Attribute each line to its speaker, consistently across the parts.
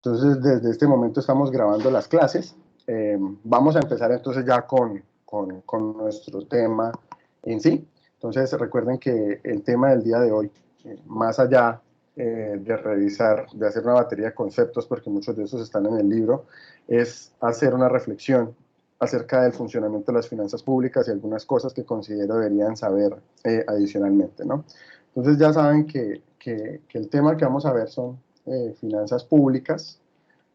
Speaker 1: Entonces, desde este momento estamos grabando las clases. Vamos a empezar entonces ya con nuestro tema en sí. Entonces, recuerden que el tema del día de hoy, más allá de revisar, de hacer una batería de conceptos, porque muchos de esos están en el libro, es hacer una reflexión acerca del funcionamiento de las finanzas públicas y algunas cosas que considero deberían saber adicionalmente, ¿no? Entonces, ya saben que el tema que vamos a ver son finanzas públicas.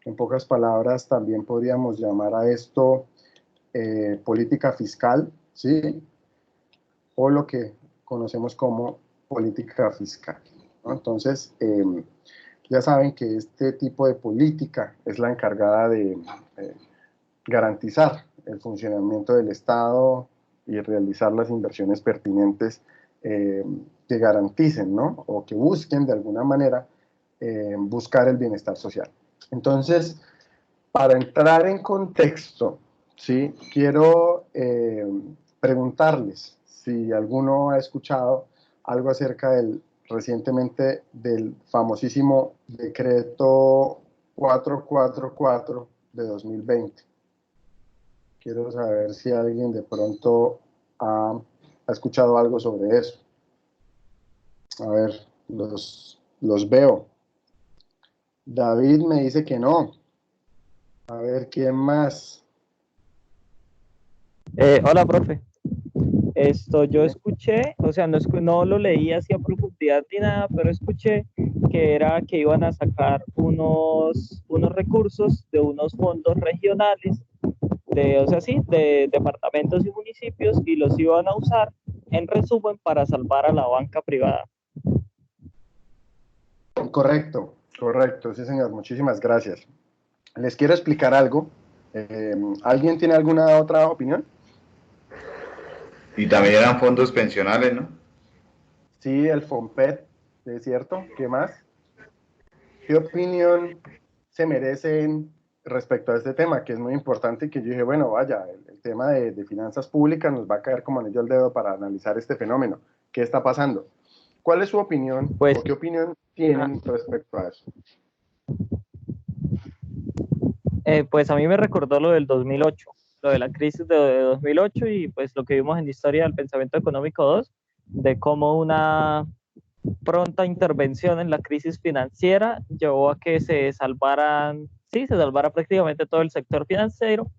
Speaker 1: En pocas palabras, también podríamos llamar a esto política fiscal, ¿sí? O lo que conocemos como política fiscal, ¿no? Entonces, ya saben que este tipo de política es la encargada de garantizar el funcionamiento del Estado y realizar las inversiones pertinentes que garanticen, ¿no? O que busquen de alguna manera buscar el bienestar social. Entonces, para entrar en contexto, ¿sí? Quiero preguntarles si alguno ha escuchado algo acerca recientemente del famosísimo decreto 444 de 2020. Quiero saber si alguien de pronto ha escuchado algo sobre eso. A ver, los veo. David me dice que no. A ver, ¿quién más?
Speaker 2: Hola, profe. Yo escuché, o sea, no lo leí así a profundidad ni nada, pero escuché que era que iban a sacar unos recursos de unos fondos regionales, o sea, sí, de departamentos y municipios, y los iban a usar, en resumen, para salvar a la banca privada.
Speaker 1: Correcto, correcto, sí señor, muchísimas gracias. Les quiero explicar algo. ¿Alguien tiene alguna otra opinión?
Speaker 3: Y también eran fondos pensionales, ¿no?
Speaker 1: Sí, el FOMPET, ¿es cierto? ¿Qué más? ¿Qué opinión se merecen respecto a este tema, que es muy importante y que yo dije, bueno, vaya, el tema de finanzas públicas nos va a caer como anillo al dedo para analizar este fenómeno? ¿Qué está pasando? ¿Cuál es su opinión
Speaker 2: Pues,
Speaker 1: o qué opinión
Speaker 2: ah,
Speaker 1: tienen respecto a eso?
Speaker 2: pues a mí me recordó lo del 2008, lo de la crisis de 2008 y pues lo que vimos en Historia del Pensamiento Económico 2, de cómo una pronta intervención en la crisis financiera llevó a que se salvara prácticamente todo el sector financiero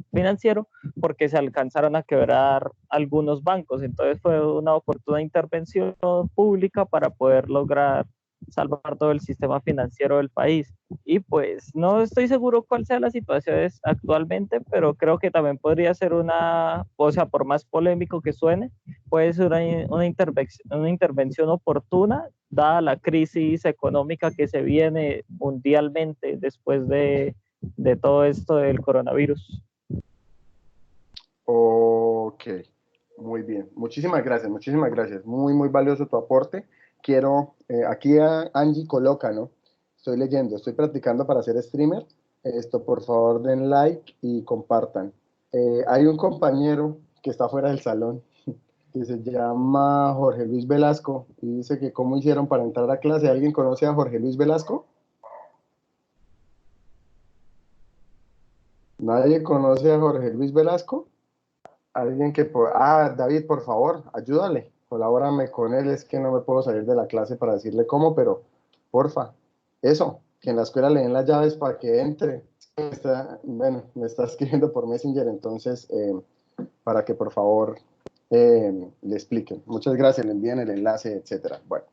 Speaker 2: porque se alcanzaron a quebrar algunos bancos. Entonces fue una oportuna intervención pública para poder lograr salvar todo el sistema financiero del país. Y pues no estoy seguro cuál sea la situación actualmente, pero creo que también podría ser o sea, por más polémico que suene, puede ser una intervención oportuna, dada la crisis económica que se viene mundialmente después de todo esto del coronavirus.
Speaker 1: Ok, muy bien. Muchísimas gracias, muchísimas gracias. Muy, muy valioso tu aporte. Quiero, aquí a Angie coloca, ¿no? Estoy leyendo, estoy practicando para ser streamer. Esto, por favor, den like y compartan. Hay un compañero que está fuera del salón, que se llama Jorge Luis Velasco, y dice que cómo hicieron para entrar a clase. ¿Alguien conoce a Jorge Luis Velasco? ¿Nadie conoce a Jorge Luis Velasco? Alguien David, por favor, ayúdale, colabórame con él, es que no me puedo salir de la clase para decirle cómo, pero porfa, eso, que en la escuela le den las llaves para que entre. Me está escribiendo por Messenger, entonces, para que por favor le expliquen. Muchas gracias, le envíen el enlace, etcétera. Bueno,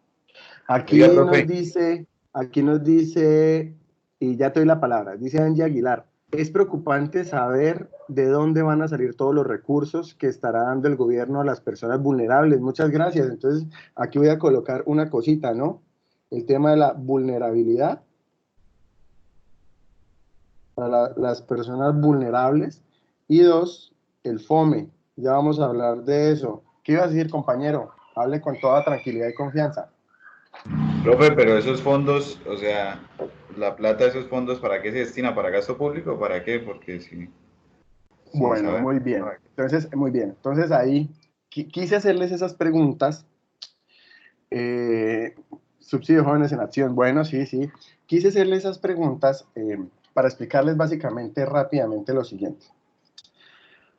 Speaker 3: Oiga,
Speaker 1: aquí
Speaker 3: profe,
Speaker 1: aquí nos dice, y ya te doy la palabra, dice Angie Aguilar. Es preocupante saber de dónde van a salir todos los recursos que estará dando el gobierno a las personas vulnerables. Muchas gracias. Entonces, aquí voy a colocar una cosita, ¿no? El tema de la vulnerabilidad para las personas vulnerables. Y dos, el FOME. Ya vamos a hablar de eso. ¿Qué iba a decir, compañero? Hable con toda tranquilidad y confianza.
Speaker 3: profe, pero esos fondos, o sea, la plata de esos fondos, ¿para qué se destina? ¿Para gasto público? ¿Para qué? Porque sin
Speaker 1: Bueno,
Speaker 3: saber.
Speaker 1: muy bien. Entonces, muy bien. Entonces ahí quise hacerles esas preguntas. Subsidio Jóvenes en Acción. Bueno, sí, sí. Quise hacerle esas preguntas para explicarles básicamente rápidamente lo siguiente.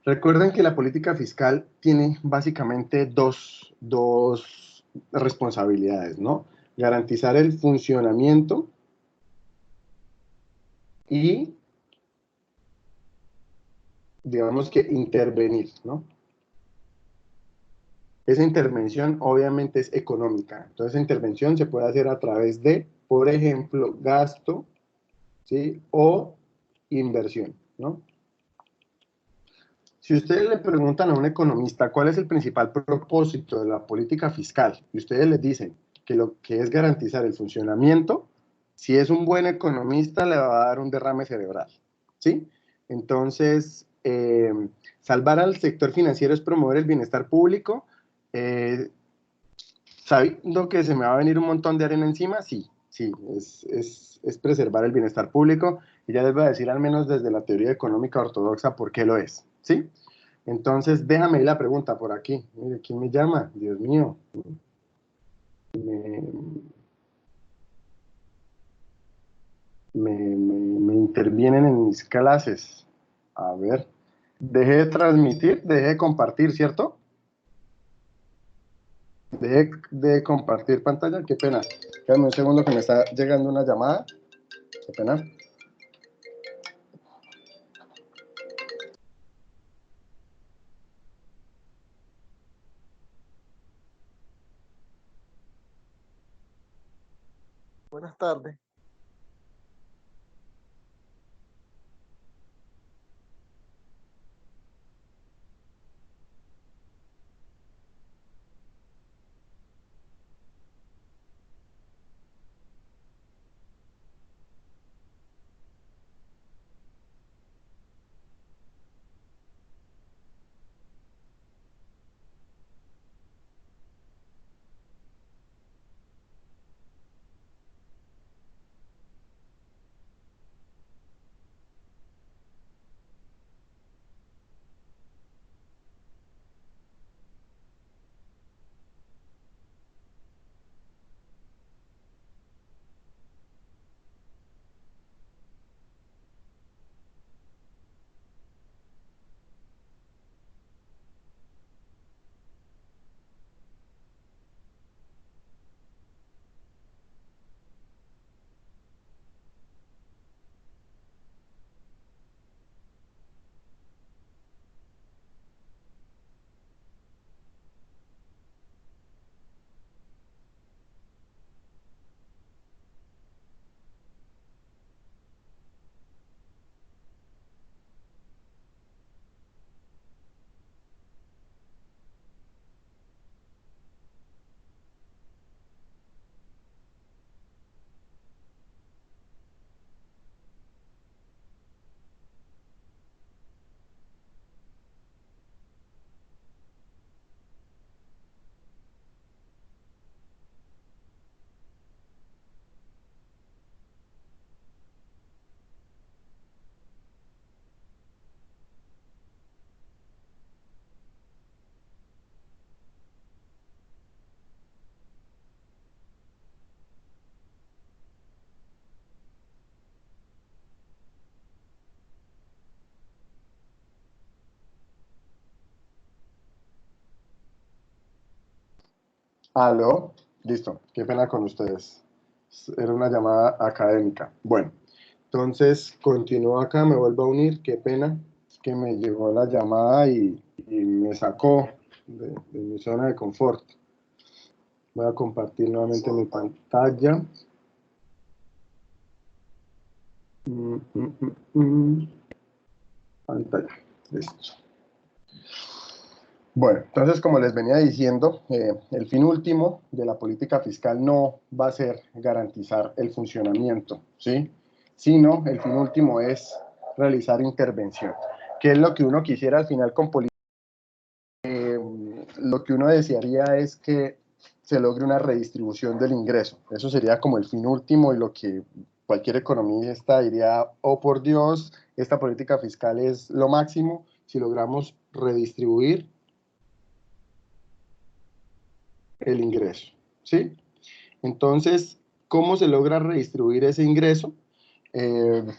Speaker 1: Recuerden que la política fiscal tiene básicamente dos responsabilidades, ¿no? Garantizar el funcionamiento y, digamos que, intervenir, ¿no? Esa intervención obviamente es económica. Entonces, esa intervención se puede hacer a través de, por ejemplo, gasto, ¿sí? O inversión, ¿no? Si ustedes le preguntan a un economista cuál es el principal propósito de la política fiscal y ustedes les dicen que lo que es garantizar el funcionamiento, si es un buen economista le va a dar un derrame cerebral, ¿sí? Entonces, salvar al sector financiero es promover el bienestar público, eh, sabiendo que se me va a venir un montón de arena encima, sí, sí, es preservar el bienestar público, y ya les voy a decir al menos desde la teoría económica ortodoxa por qué lo es, ¿sí? Entonces, déjame ir la pregunta por aquí. Mire, ¿quién me llama? Dios mío. Me, me intervienen en mis clases. A ver, dejé de transmitir, dejé de compartir, ¿cierto? Dejé de compartir pantalla, qué pena. Espérame un segundo que me está llegando una llamada. Qué pena.
Speaker 4: Buenas tardes.
Speaker 1: Aló, listo, qué pena con ustedes. Era una llamada académica. Bueno, entonces continúo acá, me vuelvo a unir, qué pena, es que me llegó la llamada y me sacó de mi zona de confort. Voy a compartir nuevamente mi pantalla. Pantalla, listo. Bueno, entonces, como les venía diciendo, el fin último de la política fiscal no va a ser garantizar el funcionamiento, ¿sí? Sino el fin último es realizar intervención, que es lo que uno quisiera al final con política. Lo que uno desearía es que se logre una redistribución del ingreso. Eso sería como el fin último y lo que cualquier economista diría, oh por Dios, esta política fiscal es lo máximo si logramos redistribuir el ingreso, ¿sí? Entonces, ¿cómo se logra redistribuir ese ingreso?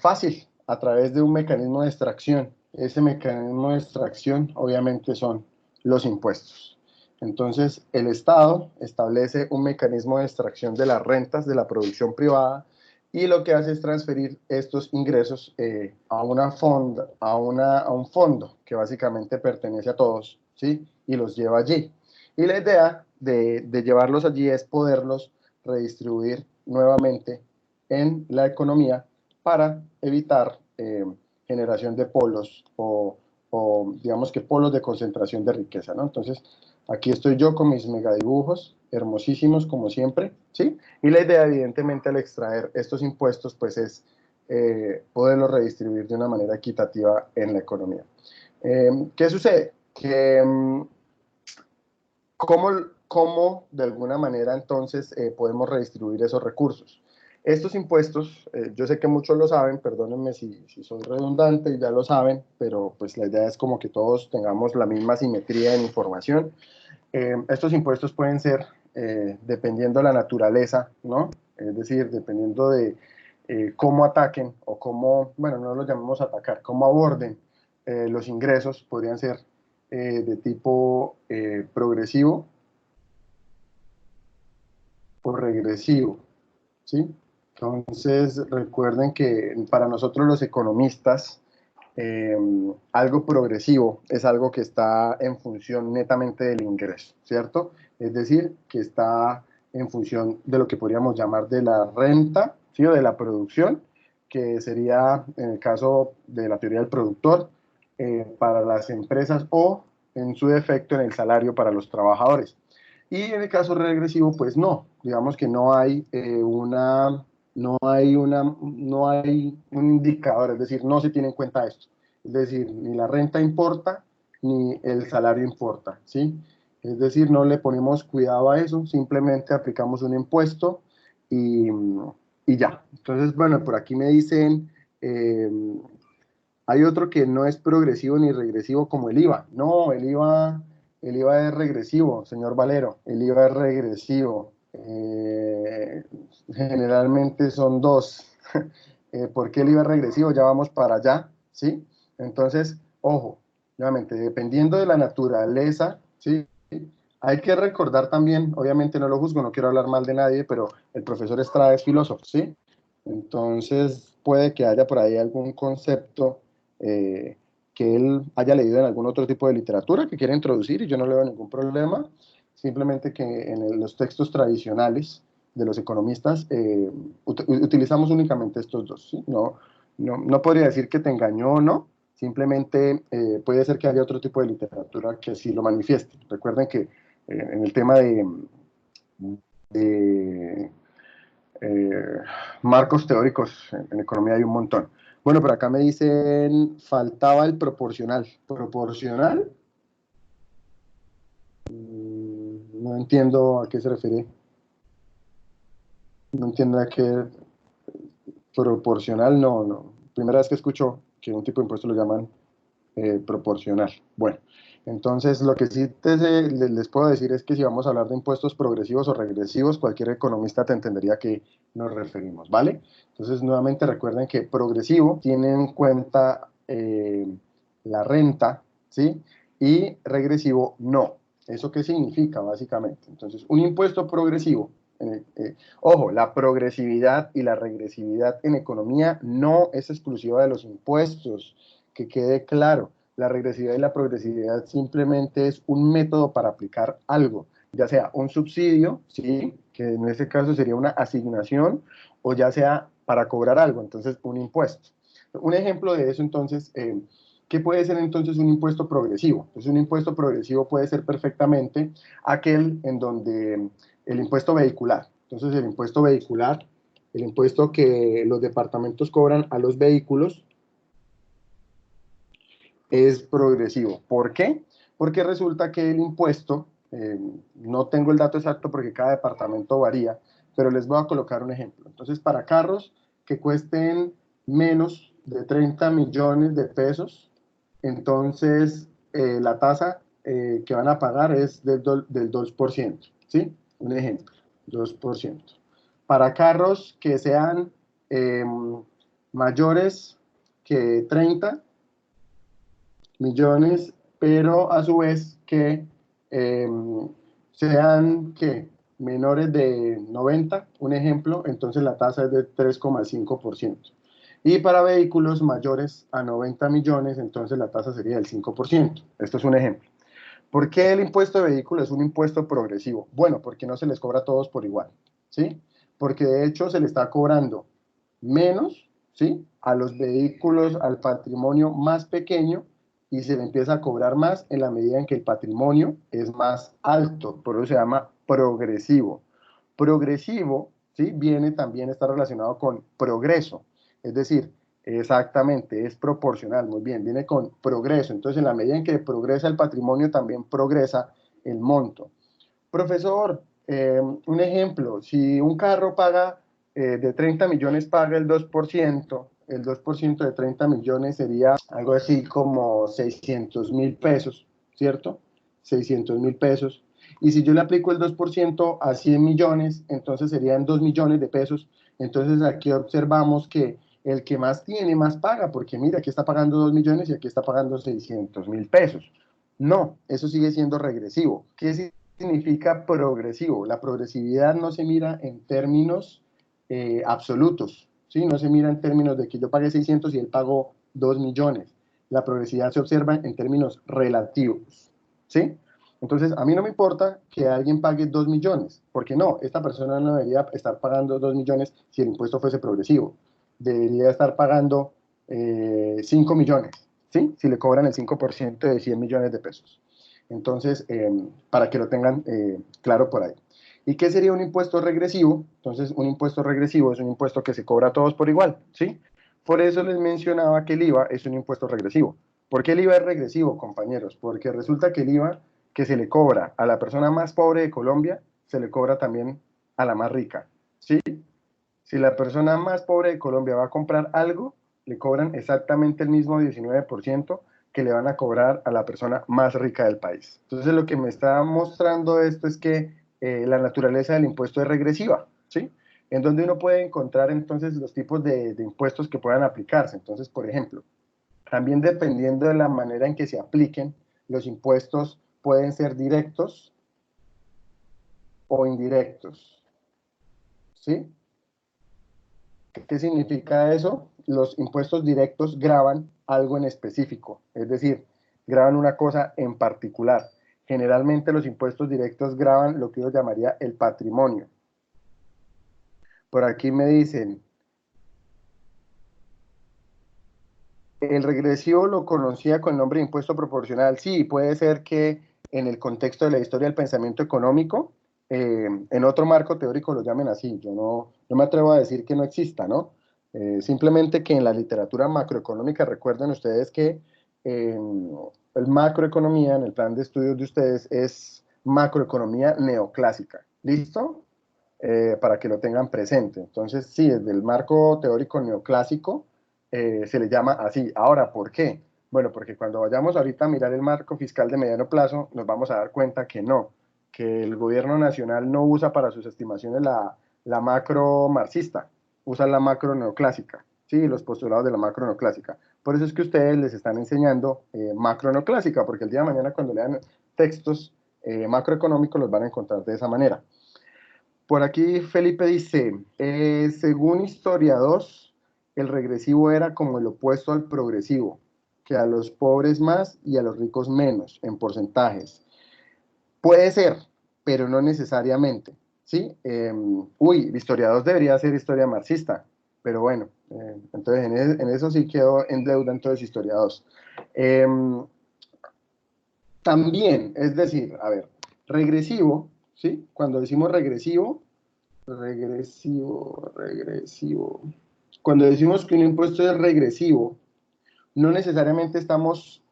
Speaker 1: Fácil, a través de un mecanismo de extracción. Ese mecanismo de extracción obviamente son los impuestos. Entonces, el Estado establece un mecanismo de extracción de las rentas de la producción privada y lo que hace es transferir estos ingresos a un fondo que básicamente pertenece a todos, ¿sí? Y los lleva allí. Y la idea de llevarlos allí es poderlos redistribuir nuevamente en la economía para evitar generación de polos o digamos que polos de concentración de riqueza, ¿no? Entonces, aquí estoy yo con mis megadibujos, hermosísimos como siempre, ¿sí? Y la idea, evidentemente, al extraer estos impuestos, pues es poderlos redistribuir de una manera equitativa en la economía. ¿Qué sucede? Que ¿cómo de alguna manera entonces podemos redistribuir esos recursos? Estos impuestos, yo sé que muchos lo saben, perdónenme si soy redundante y ya lo saben, pero pues la idea es como que todos tengamos la misma simetría en información. Estos impuestos pueden ser, dependiendo de la naturaleza, ¿no? Es decir, dependiendo de cómo ataquen o cómo, bueno, no los llamemos atacar, cómo aborden los ingresos, podrían ser de tipo progresivo o regresivo, ¿sí? Entonces, recuerden que para nosotros los economistas, eh, algo progresivo es algo que está en función netamente del ingreso, ¿cierto? Es decir, que está en función de lo que podríamos llamar de la renta, ¿sí? O de la producción, que sería, en el caso de la teoría del productor, para las empresas o, en su defecto, en el salario para los trabajadores. Y en el caso regresivo, pues no, digamos que no hay no hay un indicador, es decir, no se tiene en cuenta esto. Es decir, ni la renta importa, ni el salario importa, ¿sí? Es decir, no le ponemos cuidado a eso, simplemente aplicamos un impuesto y, y ya. Entonces, bueno, por aquí me dicen, hay otro que no es progresivo ni regresivo como el IVA. No, el IVA es regresivo, señor Valero. El IVA es regresivo. Generalmente son dos. ¿Por qué el IVA es regresivo? Ya vamos para allá, ¿sí? Entonces, ojo, nuevamente, dependiendo de la naturaleza, ¿sí? Hay que recordar también, obviamente no lo juzgo, no quiero hablar mal de nadie, pero el profesor Estrada es filósofo, ¿sí? Entonces, puede que haya por ahí algún concepto que él haya leído en algún otro tipo de literatura que quiera introducir y yo no le veo ningún problema, simplemente que en los textos tradicionales de los economistas utilizamos únicamente estos dos, ¿sí? No podría decir que te engañó o no, simplemente puede ser que haya otro tipo de literatura que sí lo manifieste. Recuerden que en el tema de eh, marcos teóricos en economía hay un montón. Bueno, por acá me dicen, faltaba el proporcional. ¿Proporcional? No entiendo a qué se refiere. No entiendo a qué proporcional, no. Primera vez que escucho que un tipo de impuesto lo llaman proporcional. Bueno, entonces lo que sí les puedo decir es que si vamos a hablar de impuestos progresivos o regresivos, cualquier economista te entendería a qué nos referimos, ¿vale? Entonces, nuevamente recuerden que progresivo tiene en cuenta la renta, ¿sí? Y regresivo no. ¿Eso qué significa, básicamente? Entonces, un impuesto progresivo, ojo, la progresividad y la regresividad en economía no es exclusiva de los impuestos, que quede claro. La regresividad y la progresividad simplemente es un método para aplicar algo, ya sea un subsidio, ¿sí? Que en este caso sería una asignación, o ya sea para cobrar algo, entonces un impuesto. Un ejemplo de eso, entonces, ¿qué puede ser entonces un impuesto progresivo? Pues un impuesto progresivo puede ser perfectamente aquel en donde el impuesto vehicular. Entonces, el impuesto vehicular, el impuesto que los departamentos cobran a los vehículos, es progresivo. ¿Por qué? Porque resulta que el impuesto, no tengo el dato exacto porque cada departamento varía, pero les voy a colocar un ejemplo. Entonces, para carros que cuesten menos de 30 millones de pesos, entonces la tasa que van a pagar es del 2%, ¿sí? Un ejemplo, 2%. Para carros que sean mayores que 30 millones, pero a su vez que sean que menores de 90, un ejemplo, entonces la tasa es de 3,5%. Y para vehículos mayores a 90 millones, entonces la tasa sería del 5%. Esto es un ejemplo. ¿Por qué el impuesto de vehículos es un impuesto progresivo? Bueno, porque no se les cobra a todos por igual, ¿sí? Porque de hecho se le está cobrando menos, ¿sí? A los vehículos, al patrimonio más pequeño, y se le empieza a cobrar más en la medida en que el patrimonio es más alto, por eso se llama progresivo. Progresivo, ¿sí? Viene también, está relacionado con progreso, es decir, exactamente, es proporcional, muy bien, viene con progreso, entonces en la medida en que progresa el patrimonio también progresa el monto. Profesor, un ejemplo, si un carro paga de 30 millones, paga el 2% de 30 millones sería algo así como 600.000 pesos, ¿cierto? 600.000 pesos. Y si yo le aplico el 2% a 100 millones, entonces serían 2 millones de pesos. Entonces aquí observamos que el que más tiene, más paga, porque mira, aquí está pagando 2 millones y aquí está pagando 600.000 pesos. No, eso sigue siendo regresivo. ¿Qué significa progresivo? La progresividad no se mira en términos absolutos, ¿sí? No se mira en términos de que yo pagué 600 y él pagó 2 millones. La progresividad se observa en términos relativos, ¿sí? Entonces, a mí no me importa que alguien pague 2 millones, porque no, esta persona no debería estar pagando 2 millones si el impuesto fuese progresivo. Debería estar pagando 5 millones, ¿sí? Si le cobran el 5% de 100 millones de pesos. Entonces, para que lo tengan claro por ahí. ¿Y qué sería un impuesto regresivo? Entonces, un impuesto regresivo es un impuesto que se cobra a todos por igual, ¿sí? Por eso les mencionaba que el IVA es un impuesto regresivo. ¿Por qué el IVA es regresivo, compañeros? Porque resulta que el IVA que se le cobra a la persona más pobre de Colombia, se le cobra también a la más rica, ¿sí? Si la persona más pobre de Colombia va a comprar algo, le cobran exactamente el mismo 19% que le van a cobrar a la persona más rica del país. Entonces, lo que me está mostrando esto es que la naturaleza del impuesto es regresiva, ¿sí? En donde uno puede encontrar entonces los tipos de impuestos que puedan aplicarse. Entonces, por ejemplo, también dependiendo de la manera en que se apliquen, los impuestos pueden ser directos o indirectos, ¿sí? ¿Qué significa eso? Los impuestos directos gravan algo en específico, es decir, gravan una cosa en particular. Generalmente los impuestos directos gravan lo que yo llamaría el patrimonio. Por aquí me dicen, el regresivo lo conocía con el nombre de impuesto proporcional. Sí, puede ser que en el contexto de la historia del pensamiento económico, en otro marco teórico lo llamen así. Yo no me atrevo a decir que no exista, ¿no? Simplemente que en la literatura macroeconómica, recuerden ustedes que el macroeconomía, en el plan de estudios de ustedes, es macroeconomía neoclásica. ¿Listo? Para que lo tengan presente. Entonces, sí, desde el marco teórico neoclásico se le llama así. Ahora, ¿por qué? Bueno, porque cuando vayamos ahorita a mirar el marco fiscal de mediano plazo, nos vamos a dar cuenta que no, que el gobierno nacional no usa para sus estimaciones la macro marxista, usa la macro neoclásica, ¿sí? Los postulados de la macro neoclásica. Por eso es que ustedes les están enseñando macro neoclásica, porque el día de mañana cuando lean textos macroeconómicos los van a encontrar de esa manera. Por aquí Felipe dice, según historiadores, el regresivo era como el opuesto al progresivo, que a los pobres más y a los ricos menos en porcentajes. Puede ser, pero no necesariamente, ¿sí? El historiador debería ser historia marxista, pero bueno, entonces en eso sí quedó en deuda entonces historiadores. También, es decir, a ver, regresivo, ¿sí? Cuando decimos regresivo, cuando decimos que un impuesto es regresivo, no necesariamente estamos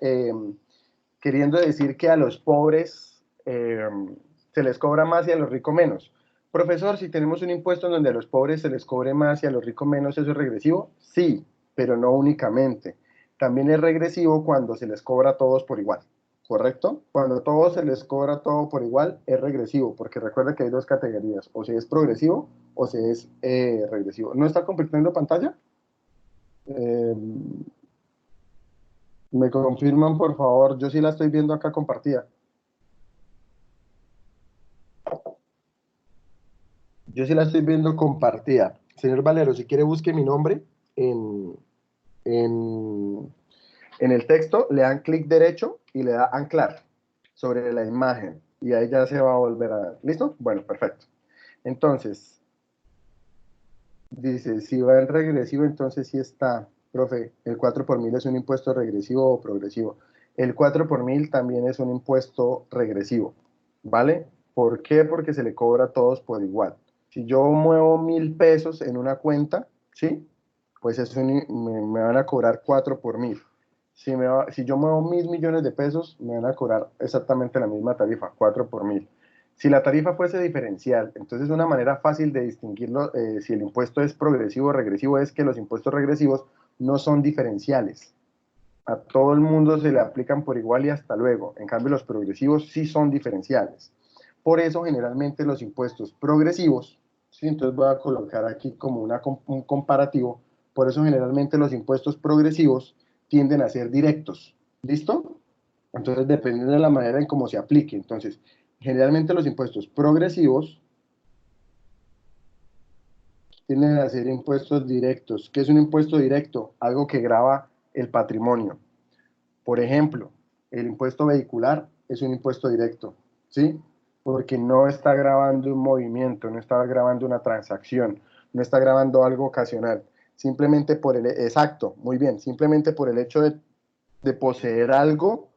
Speaker 1: queriendo decir que a los pobres se les cobra más y a los ricos menos. Profesor, si tenemos un impuesto en donde a los pobres se les cobre más y a los ricos menos, ¿eso es regresivo? Sí, pero no únicamente. También es regresivo cuando se les cobra a todos por igual. ¿Correcto? Cuando a todos se les cobra todo por igual, es regresivo, porque recuerda que hay dos categorías, o se es progresivo o se es regresivo. ¿No está compartiendo pantalla? Eh, ¿Me confirman, por favor? Yo sí la estoy viendo acá compartida. Yo sí la estoy viendo compartida. Señor Valero, si quiere busque mi nombre en, en, en el texto, le dan clic derecho y le da anclar sobre la imagen. Y ahí ya se va a volver a ver. ¿Listo? Bueno, perfecto. Entonces, dice, si va en regresivo, entonces sí está. Profe, ¿el 4 por mil es un impuesto regresivo o progresivo? El 4 por mil también es un impuesto regresivo, ¿vale? ¿Por qué? Porque se le cobra a todos por igual. Si yo muevo 1.000 pesos en una cuenta, ¿sí? Pues me van a cobrar 4 por mil. Si yo muevo 1.000 millones de pesos, me van a cobrar exactamente la misma tarifa, 4 por mil. Si la tarifa fuese diferencial, entonces una manera fácil de distinguirlo, si el impuesto es progresivo o regresivo, es que los impuestos regresivos no son diferenciales. A todo el mundo se le aplican por igual y hasta luego. En cambio, los progresivos sí son diferenciales. Por eso, generalmente, los impuestos progresivos, ¿sí? Entonces voy a colocar aquí como un comparativo. Por eso, generalmente, los impuestos progresivos tienden a ser directos. ¿Listo? Entonces, dependiendo de la manera en cómo se aplique. Entonces, generalmente los impuestos progresivos tienden a ser impuestos directos. ¿Qué es un impuesto directo? Algo que grava el patrimonio. Por ejemplo, el impuesto vehicular es un impuesto directo, ¿sí? Porque no está grabando un movimiento, no está grabando una transacción, no está grabando algo ocasional. Simplemente por exacto, muy bien, simplemente por el hecho de poseer algo,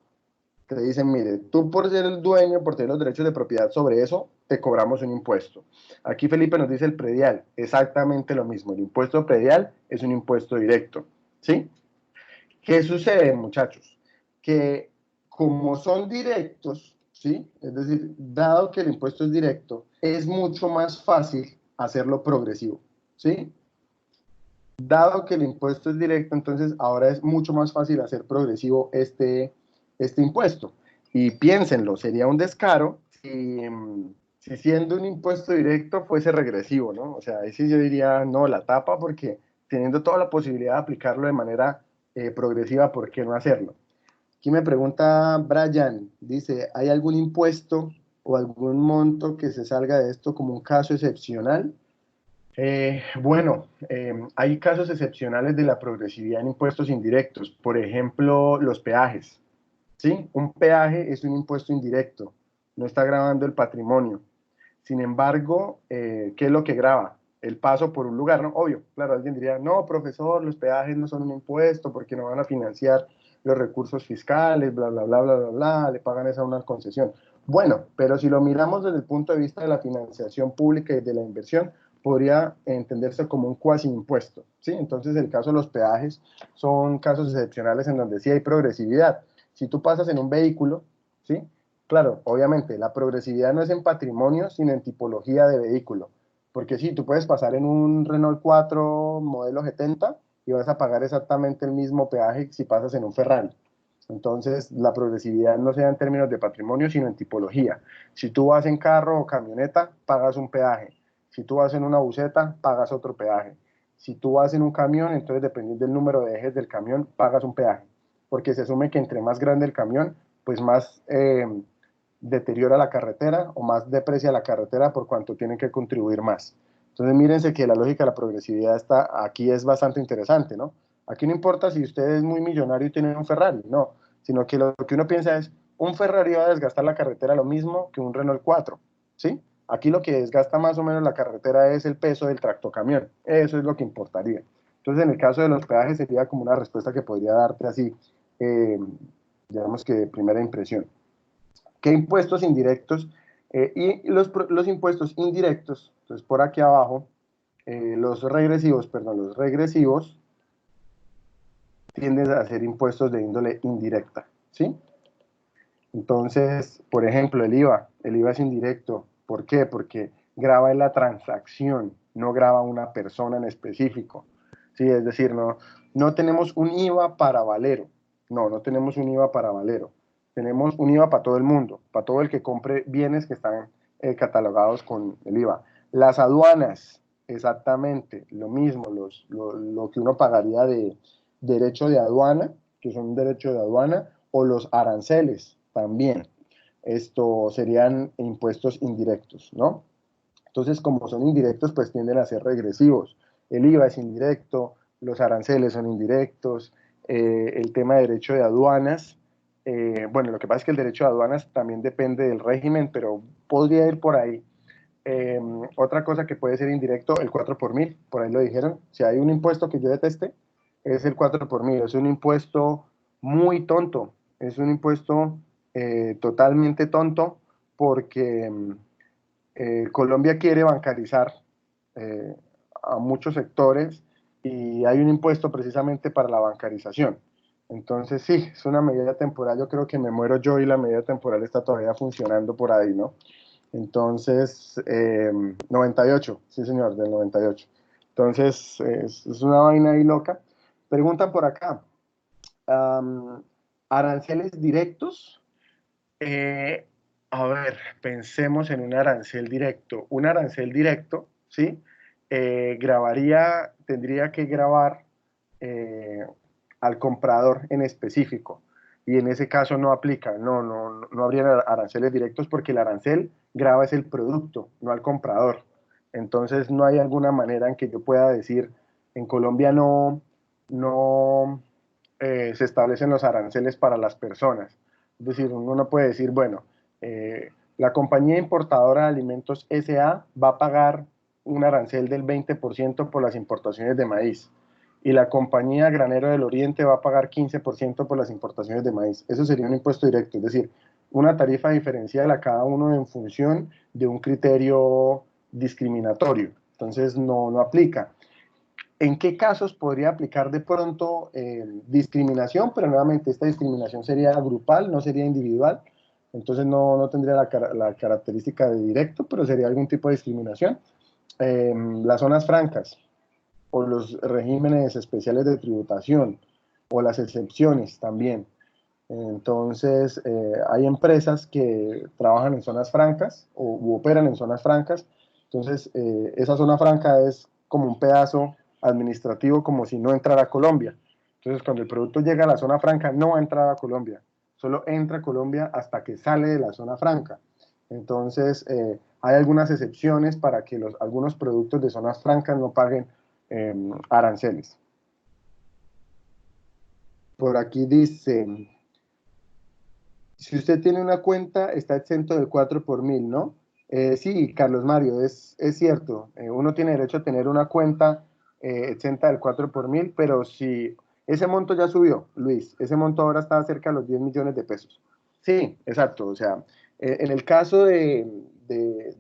Speaker 1: te dicen, mire, tú por ser el dueño, por tener los derechos de propiedad sobre eso, te cobramos un impuesto. Aquí Felipe nos dice el predial, exactamente lo mismo. El impuesto predial es un impuesto directo, ¿sí? ¿Qué sucede, muchachos? Que como son directos, ¿sí? Es decir, dado que el impuesto es directo, es mucho más fácil hacerlo progresivo, ¿sí? Dado que el impuesto es directo, entonces ahora es mucho más fácil hacer progresivo este impuesto. Y piénsenlo, sería un descaro si siendo un impuesto directo fuese regresivo, ¿no? O sea, ahí sí yo diría, no, la tapa, porque teniendo toda la posibilidad de aplicarlo de manera progresiva, ¿por qué no hacerlo? Aquí me pregunta Brian, dice, ¿hay algún impuesto o algún monto que se salga de esto como un caso excepcional? Hay casos excepcionales de la progresividad en impuestos indirectos, por ejemplo, los peajes, ¿sí? Un peaje es un impuesto indirecto, no está grabando el patrimonio. Sin embargo, ¿qué es lo que graba? El paso por un lugar, ¿no? Obvio, claro, alguien diría, no, profesor, los peajes no son un impuesto porque no van a financiar los recursos fiscales, bla, bla, bla, bla, bla, bla, le pagan esa una concesión. Bueno, pero si lo miramos desde el punto de vista de la financiación pública y de la inversión, podría entenderse como un cuasi impuesto, ¿sí? Entonces, el caso de los peajes son casos excepcionales en donde sí hay progresividad. Si tú pasas en un vehículo, ¿sí? Claro, obviamente, la progresividad no es en patrimonio, sino en tipología de vehículo. Porque sí, tú puedes pasar en un Renault 4 modelo 70 y vas a pagar exactamente el mismo peaje si pasas en un Ferrari. Entonces, la progresividad no se da en términos de patrimonio, sino en tipología. Si tú vas en carro o camioneta, pagas un peaje. Si tú vas en una buseta, pagas otro peaje. Si tú vas en un camión, entonces dependiendo del número de ejes del camión, pagas un peaje. Porque se asume que entre más grande el camión, pues más deteriora la carretera o más deprecia la carretera por cuanto tienen que contribuir más. Entonces, mírense que la lógica de la progresividad está aquí es bastante interesante, ¿no? Aquí no importa si usted es muy millonario y tiene un Ferrari, no, sino que lo que uno piensa es, un Ferrari va a desgastar la carretera lo mismo que un Renault 4, ¿sí? Aquí lo que desgasta más o menos la carretera es el peso del tractocamión, eso es lo que importaría. Entonces, en el caso de los peajes sería como una respuesta que podría darte así, eh, digamos que de primera impresión. ¿Qué impuestos indirectos? Los impuestos indirectos, entonces por aquí abajo, los regresivos tienden a ser impuestos de índole indirecta, ¿sí? Entonces, por ejemplo, el IVA es indirecto. ¿Por qué? Porque graba en la transacción, no graba una persona en específico. Sí, es decir, no tenemos un IVA para Valero. No tenemos un IVA para Valero. Tenemos un IVA para todo el mundo, para todo el que compre bienes que están catalogados con el IVA. Las aduanas, exactamente lo mismo, lo que uno pagaría de derecho de aduana, que son un derecho de aduana, o los aranceles también. Esto serían impuestos indirectos, ¿no? Entonces, como son indirectos, pues tienden a ser regresivos. El IVA es indirecto, los aranceles son indirectos, el tema de derecho de aduanas, bueno, lo que pasa es que el derecho de aduanas también depende del régimen, pero podría ir por ahí. Otra cosa que puede ser indirecto, el 4 por mil, por ahí lo dijeron. Si hay un impuesto que yo deteste, es el 4 por mil. Es un impuesto muy tonto, es un impuesto totalmente tonto porque Colombia quiere bancarizar eh, a muchos sectores y hay un impuesto precisamente para la bancarización. Entonces, sí, es una medida temporal. Yo creo que me muero yo y la medida temporal está todavía funcionando por ahí, ¿no? Entonces, 98, sí señor, del 98. Entonces, es una vaina ahí loca. Preguntan por acá, um, aranceles directos. Eh, a ver, pensemos en un arancel directo. Un arancel directo, ¿sí? Tendría que grabar eh, al comprador en específico. Y en ese caso no aplica, no habría aranceles directos porque el arancel grava es el producto, no al comprador. Entonces no hay alguna manera en que yo pueda decir, en Colombia no se establecen los aranceles para las personas. Es decir, uno no puede decir, bueno, la compañía importadora de alimentos SA va a pagar un arancel del 20% por las importaciones de maíz y la compañía Granero del Oriente va a pagar 15% por las importaciones de maíz. Eso sería un impuesto directo, es decir, una tarifa diferencial a cada uno en función de un criterio discriminatorio. Entonces no aplica. ¿En qué casos podría aplicar de pronto discriminación? Pero nuevamente esta discriminación sería grupal, no sería individual. Entonces no tendría la característica de directo, pero sería algún tipo de discriminación. Las zonas francas o los regímenes especiales de tributación o las excepciones también. Entonces, hay empresas que trabajan en zonas francas u operan en zonas francas. Entonces, esa zona franca es como un pedazo administrativo, como si no entrara a Colombia. Entonces, cuando el producto llega a la zona franca, no va a entrar a Colombia. Solo entra a Colombia hasta que sale de la zona franca. Entonces, hay algunas excepciones para que algunos productos de zonas francas no paguen aranceles. Por aquí dice, si usted tiene una cuenta, está exento del 4 por mil, ¿no? Sí, Carlos Mario, es cierto. Uno tiene derecho a tener una cuenta exenta del 4 por mil, pero si ese monto ya subió, Luis, ese monto ahora está cerca de los 10 millones de pesos. Sí, exacto. O sea, en el caso de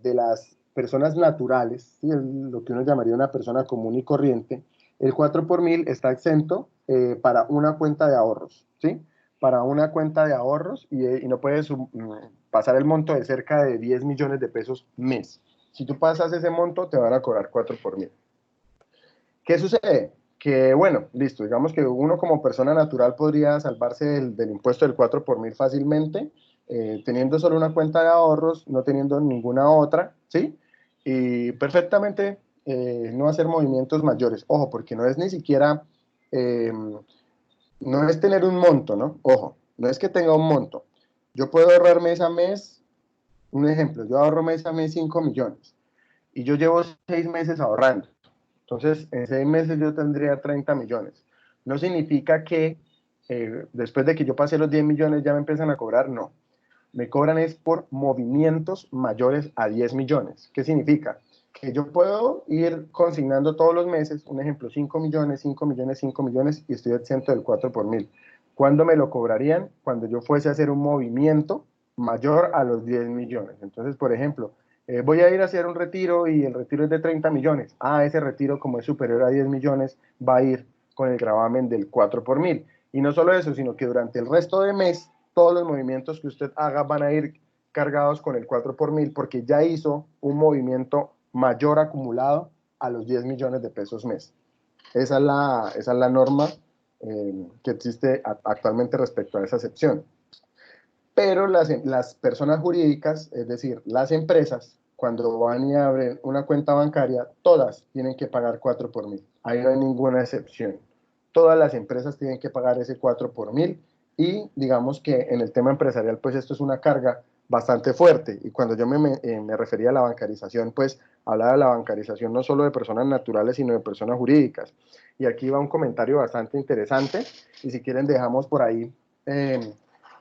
Speaker 1: las personas naturales, ¿sí? Lo que uno llamaría una persona común y corriente, el 4 por mil está exento para una cuenta de ahorros, ¿sí? Para una cuenta de ahorros y no puedes pasar el monto de cerca de 10 millones de pesos mes. Si tú pasas ese monto, te van a cobrar 4 por mil. ¿Qué sucede? Que bueno, listo, digamos que uno como persona natural podría salvarse del impuesto del 4 por mil fácilmente, teniendo solo una cuenta de ahorros, no teniendo ninguna otra, ¿sí? Y perfectamente no hacer movimientos mayores. Ojo, porque no es ni siquiera no es tener un monto, ¿no? Ojo, no es que tenga un monto. Yo puedo ahorrar mes a mes, un ejemplo, yo ahorro mes a mes 5 millones y yo llevo 6 meses ahorrando. Entonces, en 6 meses yo tendría 30 millones. No significa que después de que yo pase los 10 millones ya me empiezan a cobrar, no. Me cobran es por movimientos mayores a 10 millones. ¿Qué significa? Que yo puedo ir consignando todos los meses, un ejemplo, 5 millones, 5 millones, 5 millones y estoy exento del 4 por mil. ¿Cuándo me lo cobrarían? Cuando yo fuese a hacer un movimiento mayor a los 10 millones. Entonces, por ejemplo, voy a ir a hacer un retiro y el retiro es de 30 millones. Ese retiro, como es superior a 10 millones, va a ir con el gravamen del 4 por mil. Y no solo eso, sino que durante el resto de mes, todos los movimientos que usted haga van a ir cargados con el 4 por mil porque ya hizo un movimiento mayor acumulado a los 10 millones de pesos mes. Esa es la norma que existe actualmente respecto a esa excepción. Pero las personas jurídicas, es decir, las empresas, cuando van y abren una cuenta bancaria, todas tienen que pagar 4 por mil. Ahí no hay ninguna excepción. Todas las empresas tienen que pagar ese 4 por mil y digamos que en el tema empresarial, pues esto es una carga bastante fuerte. Y cuando yo me refería a la bancarización, pues hablaba de la bancarización no solo de personas naturales, sino de personas jurídicas. Y aquí va un comentario bastante interesante y si quieren dejamos por ahí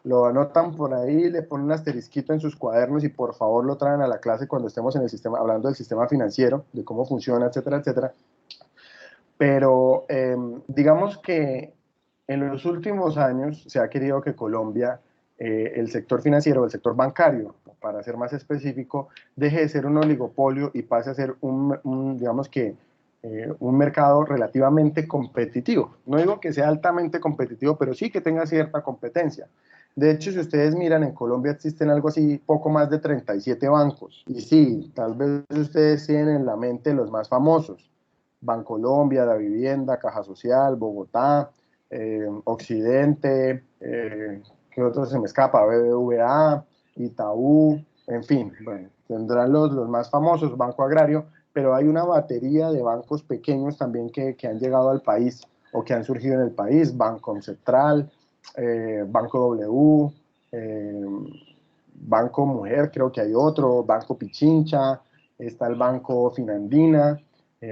Speaker 1: lo anotan por ahí, le ponen un asterisquito en sus cuadernos y por favor lo traen a la clase cuando estemos en el sistema, hablando del sistema financiero, de cómo funciona, etcétera, etcétera. Pero digamos que en los últimos años se ha querido que Colombia, el sector financiero, el sector bancario, para ser más específico, deje de ser un oligopolio y pase a ser digamos que, un mercado relativamente competitivo. No digo que sea altamente competitivo, pero sí que tenga cierta competencia. De hecho, si ustedes miran, en Colombia existen algo así, poco más de 37 bancos. Y sí, tal vez ustedes tienen en la mente los más famosos. Bancolombia, La Vivienda, Caja Social, Bogotá, Occidente, ¿qué otro se me escapa? BBVA, Itaú, en fin, bueno, tendrán los más famosos, Banco Agrario, pero hay una batería de bancos pequeños también que han llegado al país o que han surgido en el país, Banco Central, Banco W, Banco Mujer, creo que hay otro, Banco Pichincha, está el Banco Finandina,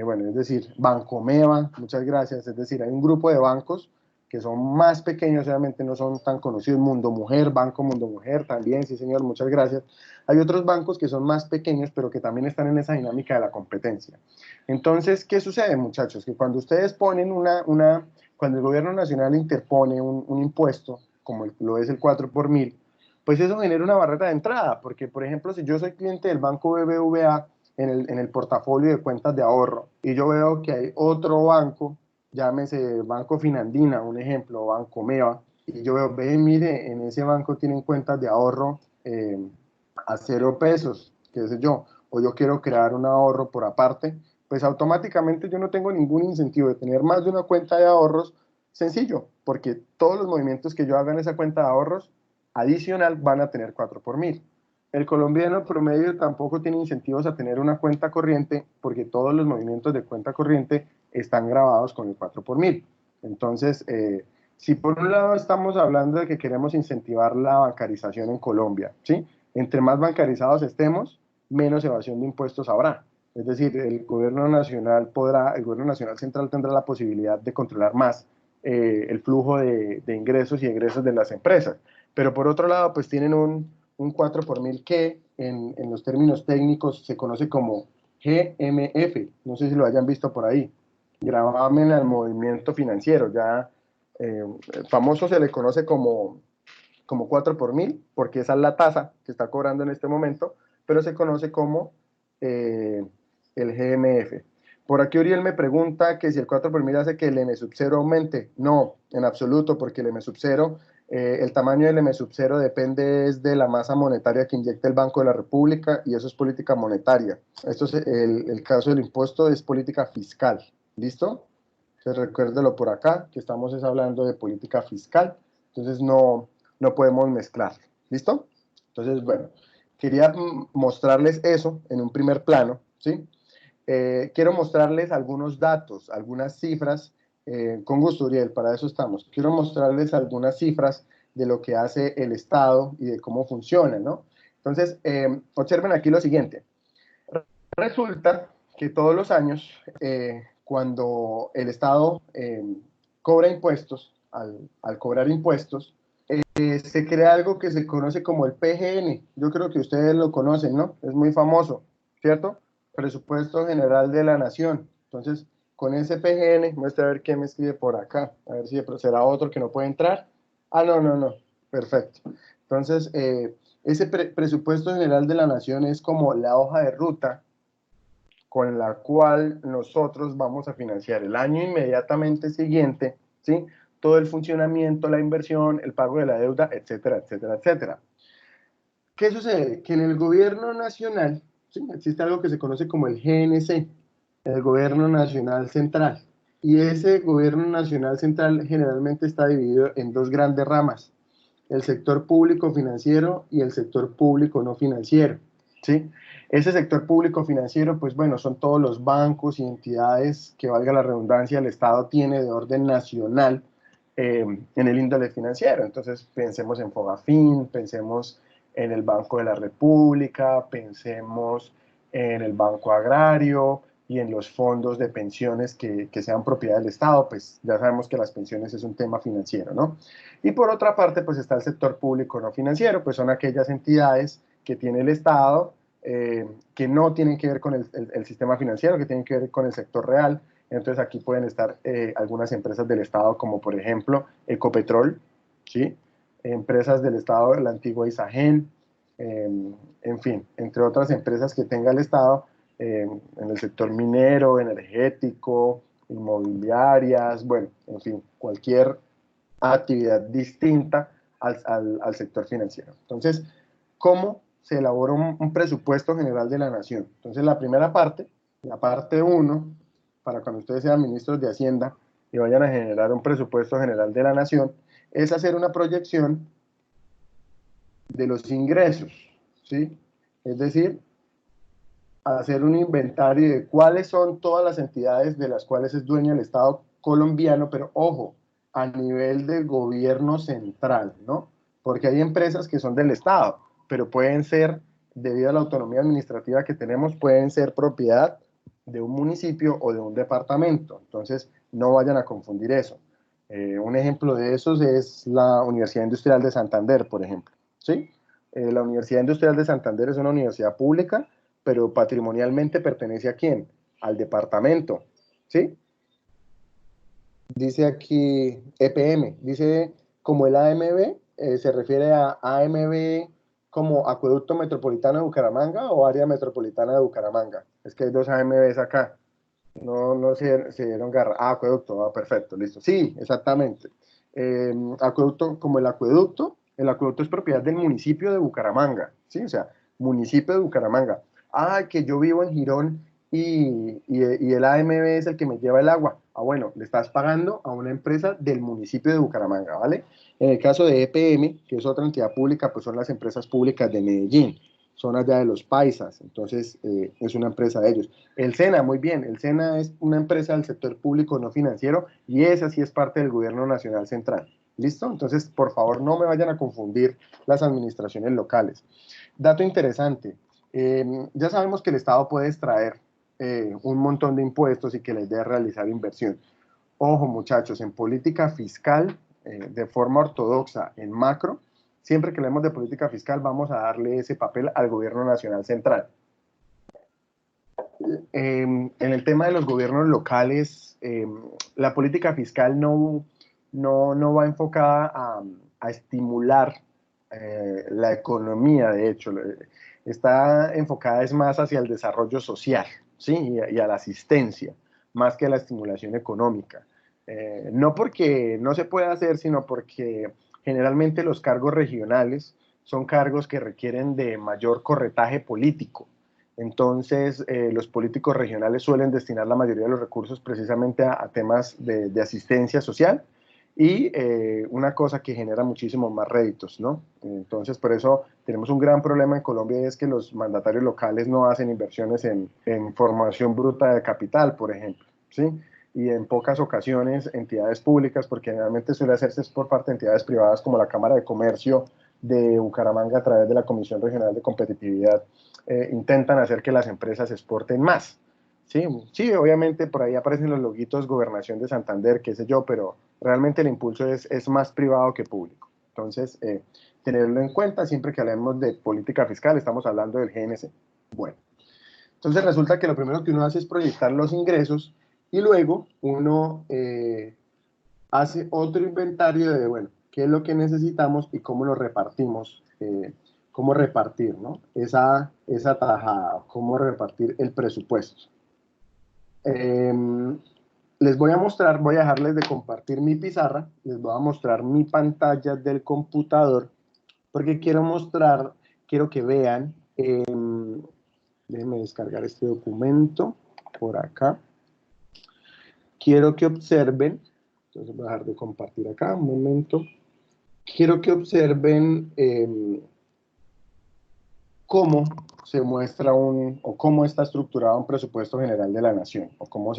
Speaker 1: bueno, es decir, Banco Meva, muchas gracias, es decir, hay un grupo de bancos que son más pequeños, obviamente no son tan conocidos, Mundo Mujer, Banco Mundo Mujer también, sí señor, muchas gracias. Hay otros bancos que son más pequeños, pero que también están en esa dinámica de la competencia. Entonces, ¿qué sucede, muchachos? Que cuando ustedes ponen cuando el gobierno nacional interpone un impuesto, como lo es el 4 por mil, pues eso genera una barrera de entrada, porque por ejemplo, si yo soy cliente del banco BBVA en el portafolio de cuentas de ahorro y yo veo que hay otro banco, llámese Banco Finandina, un ejemplo, Banco Meva, y yo veo, ve, mire, en ese banco tienen cuentas de ahorro a 0 pesos, qué sé yo, o yo quiero crear un ahorro por aparte, pues automáticamente yo no tengo ningún incentivo de tener más de una cuenta de ahorros sencillo, porque todos los movimientos que yo haga en esa cuenta de ahorros adicional van a tener 4 por mil. El colombiano promedio tampoco tiene incentivos a tener una cuenta corriente porque todos los movimientos de cuenta corriente están grabados con el 4 por mil. Entonces, si por un lado estamos hablando de que queremos incentivar la bancarización en Colombia, ¿sí? Entre más bancarizados estemos, menos evasión de impuestos habrá. Es decir, el gobierno nacional central tendrá la posibilidad de controlar más el flujo de ingresos y egresos de las empresas. Pero por otro lado, pues tienen un 4 por mil que en los términos técnicos se conoce como GMF, no sé si lo hayan visto por ahí, gravamen al movimiento financiero, ya famoso se le conoce como 4 por mil, porque esa es la tasa que está cobrando en este momento, pero se conoce como el GMF. Por aquí Uriel me pregunta que si el 4 por mil hace que el M sub 0 aumente. No, en absoluto, porque el M sub 0, el tamaño del M sub 0 depende de la masa monetaria que inyecta el Banco de la República y eso es política monetaria. Esto es el caso del impuesto es política fiscal. ¿Listo? Entonces recuérdelo por acá, que estamos hablando de política fiscal. Entonces no podemos mezclar. ¿Listo? Entonces, bueno, quería mostrarles eso en un primer plano, ¿sí? Quiero mostrarles algunos datos, algunas cifras, con gusto, Uriel, para eso estamos. Quiero mostrarles algunas cifras de lo que hace el Estado y de cómo funciona, ¿no? Entonces, observen aquí lo siguiente. Resulta que todos los años, cuando el Estado cobra impuestos, al cobrar impuestos, se crea algo que se conoce como el PGN. Yo creo que ustedes lo conocen, ¿no? Es muy famoso, ¿cierto? Presupuesto General de la Nación. Entonces, con ese PGN, muestra a ver qué me escribe por acá. A ver si será otro que no puede entrar. Ah, no. Perfecto. Entonces, ese Presupuesto General de la Nación es como la hoja de ruta con la cual nosotros vamos a financiar el año inmediatamente siguiente, ¿sí? Todo el funcionamiento, la inversión, el pago de la deuda, etcétera, etcétera, etcétera. ¿Qué sucede? Que en el gobierno nacional, ¿sí? Existe algo que se conoce como el GNC, el Gobierno Nacional Central. Y ese Gobierno Nacional Central generalmente está dividido en dos grandes ramas, el sector público financiero y el sector público no financiero. ¿sí? Ese sector público financiero, pues bueno, son todos los bancos y entidades que, valga la redundancia, el Estado tiene de orden nacional en el índole financiero. Entonces, pensemos en Fogafín, pensemos en el Banco de la República, pensemos en el Banco Agrario y en los fondos de pensiones que sean propiedad del Estado, pues ya sabemos que las pensiones es un tema financiero, ¿no? Y por otra parte, pues está el sector público no financiero, pues son aquellas entidades que tiene el Estado, que no tienen que ver con el sistema financiero, que tienen que ver con el sector real. Entonces aquí pueden estar algunas empresas del Estado, como por ejemplo Ecopetrol, ¿sí? Empresas del Estado, la antigua Isagen, en fin, entre otras empresas que tenga el Estado en el sector minero, energético, inmobiliarias, bueno, en fin, cualquier actividad distinta al sector financiero. Entonces, ¿cómo se elabora un presupuesto general de la nación? Entonces, la primera parte, la parte uno, para cuando ustedes sean ministros de Hacienda y vayan a generar un presupuesto general de la nación, es hacer una proyección de los ingresos, ¿sí? Es decir, hacer un inventario de cuáles son todas las entidades de las cuales es dueño el Estado colombiano, pero ojo, a nivel del gobierno central, ¿no? Porque hay empresas que son del Estado, pero pueden ser, debido a la autonomía administrativa que tenemos, pueden ser propiedad de un municipio o de un departamento. Entonces, no vayan a confundir eso. Un ejemplo de esos es la Universidad Industrial de Santander, por ejemplo, ¿sí? La Universidad Industrial de Santander es una universidad pública, pero patrimonialmente pertenece ¿a quién? Al departamento, ¿sí? Dice aquí EPM, dice como el AMB, se refiere a AMB como Acueducto Metropolitano de Bucaramanga o Área Metropolitana de Bucaramanga. Es que hay dos AMBs acá. No se dieron garra. Ah, acueducto, perfecto, listo. Sí, exactamente. Acueducto, como el acueducto es propiedad del municipio de Bucaramanga, ¿sí? O sea, municipio de Bucaramanga. Ah, que yo vivo en Girón y el AMB es el que me lleva el agua. Ah, bueno, le estás pagando a una empresa del municipio de Bucaramanga, ¿vale? En el caso de EPM, que es otra entidad pública, pues son las empresas públicas de Medellín, son allá de los paisas, entonces es una empresa de ellos. El SENA, muy bien, el SENA es una empresa del sector público no financiero y esa sí es parte del gobierno nacional central. ¿Listo? Entonces, por favor, no me vayan a confundir las administraciones locales. Dato interesante, ya sabemos que el Estado puede extraer un montón de impuestos y que les dé realizar inversión. Ojo, muchachos, en política fiscal, de forma ortodoxa, en macro, siempre que hablemos de política fiscal, vamos a darle ese papel al gobierno nacional central. En el tema de los gobiernos locales, la política fiscal no va enfocada a estimular la economía, de hecho, está enfocada es más hacia el desarrollo social, ¿sí? Y a la asistencia, más que a la estimulación económica. No porque no se pueda hacer, sino porque generalmente los cargos regionales son cargos que requieren de mayor corretaje político. Entonces, los políticos regionales suelen destinar la mayoría de los recursos precisamente a temas de asistencia social y una cosa que genera muchísimos más réditos, ¿no? Entonces, por eso tenemos un gran problema en Colombia y es que los mandatarios locales no hacen inversiones en formación bruta de capital, por ejemplo, ¿sí? Y en pocas ocasiones entidades públicas, porque generalmente suele hacerse por parte de entidades privadas como la Cámara de Comercio de Bucaramanga a través de la Comisión Regional de Competitividad, intentan hacer que las empresas exporten más. Sí, sí, obviamente por ahí aparecen los loguitos Gobernación de Santander, qué sé yo, pero realmente el impulso es más privado que público. Entonces, tenerlo en cuenta siempre que hablemos de política fiscal, estamos hablando del GNC. Bueno, entonces resulta que lo primero que uno hace es proyectar los ingresos y luego uno hace otro inventario de, bueno, qué es lo que necesitamos y cómo lo repartimos, cómo repartir, ¿no? Esa tajada, cómo repartir el presupuesto. Les voy a mostrar, voy a dejarles de compartir mi pizarra, les voy a mostrar mi pantalla del computador, porque quiero mostrar, quiero que vean, déjenme descargar este documento por acá, quiero que observen, entonces voy a dejar de compartir acá, un momento, quiero que observen cómo se muestra o cómo está estructurado un presupuesto general de la nación, o cómo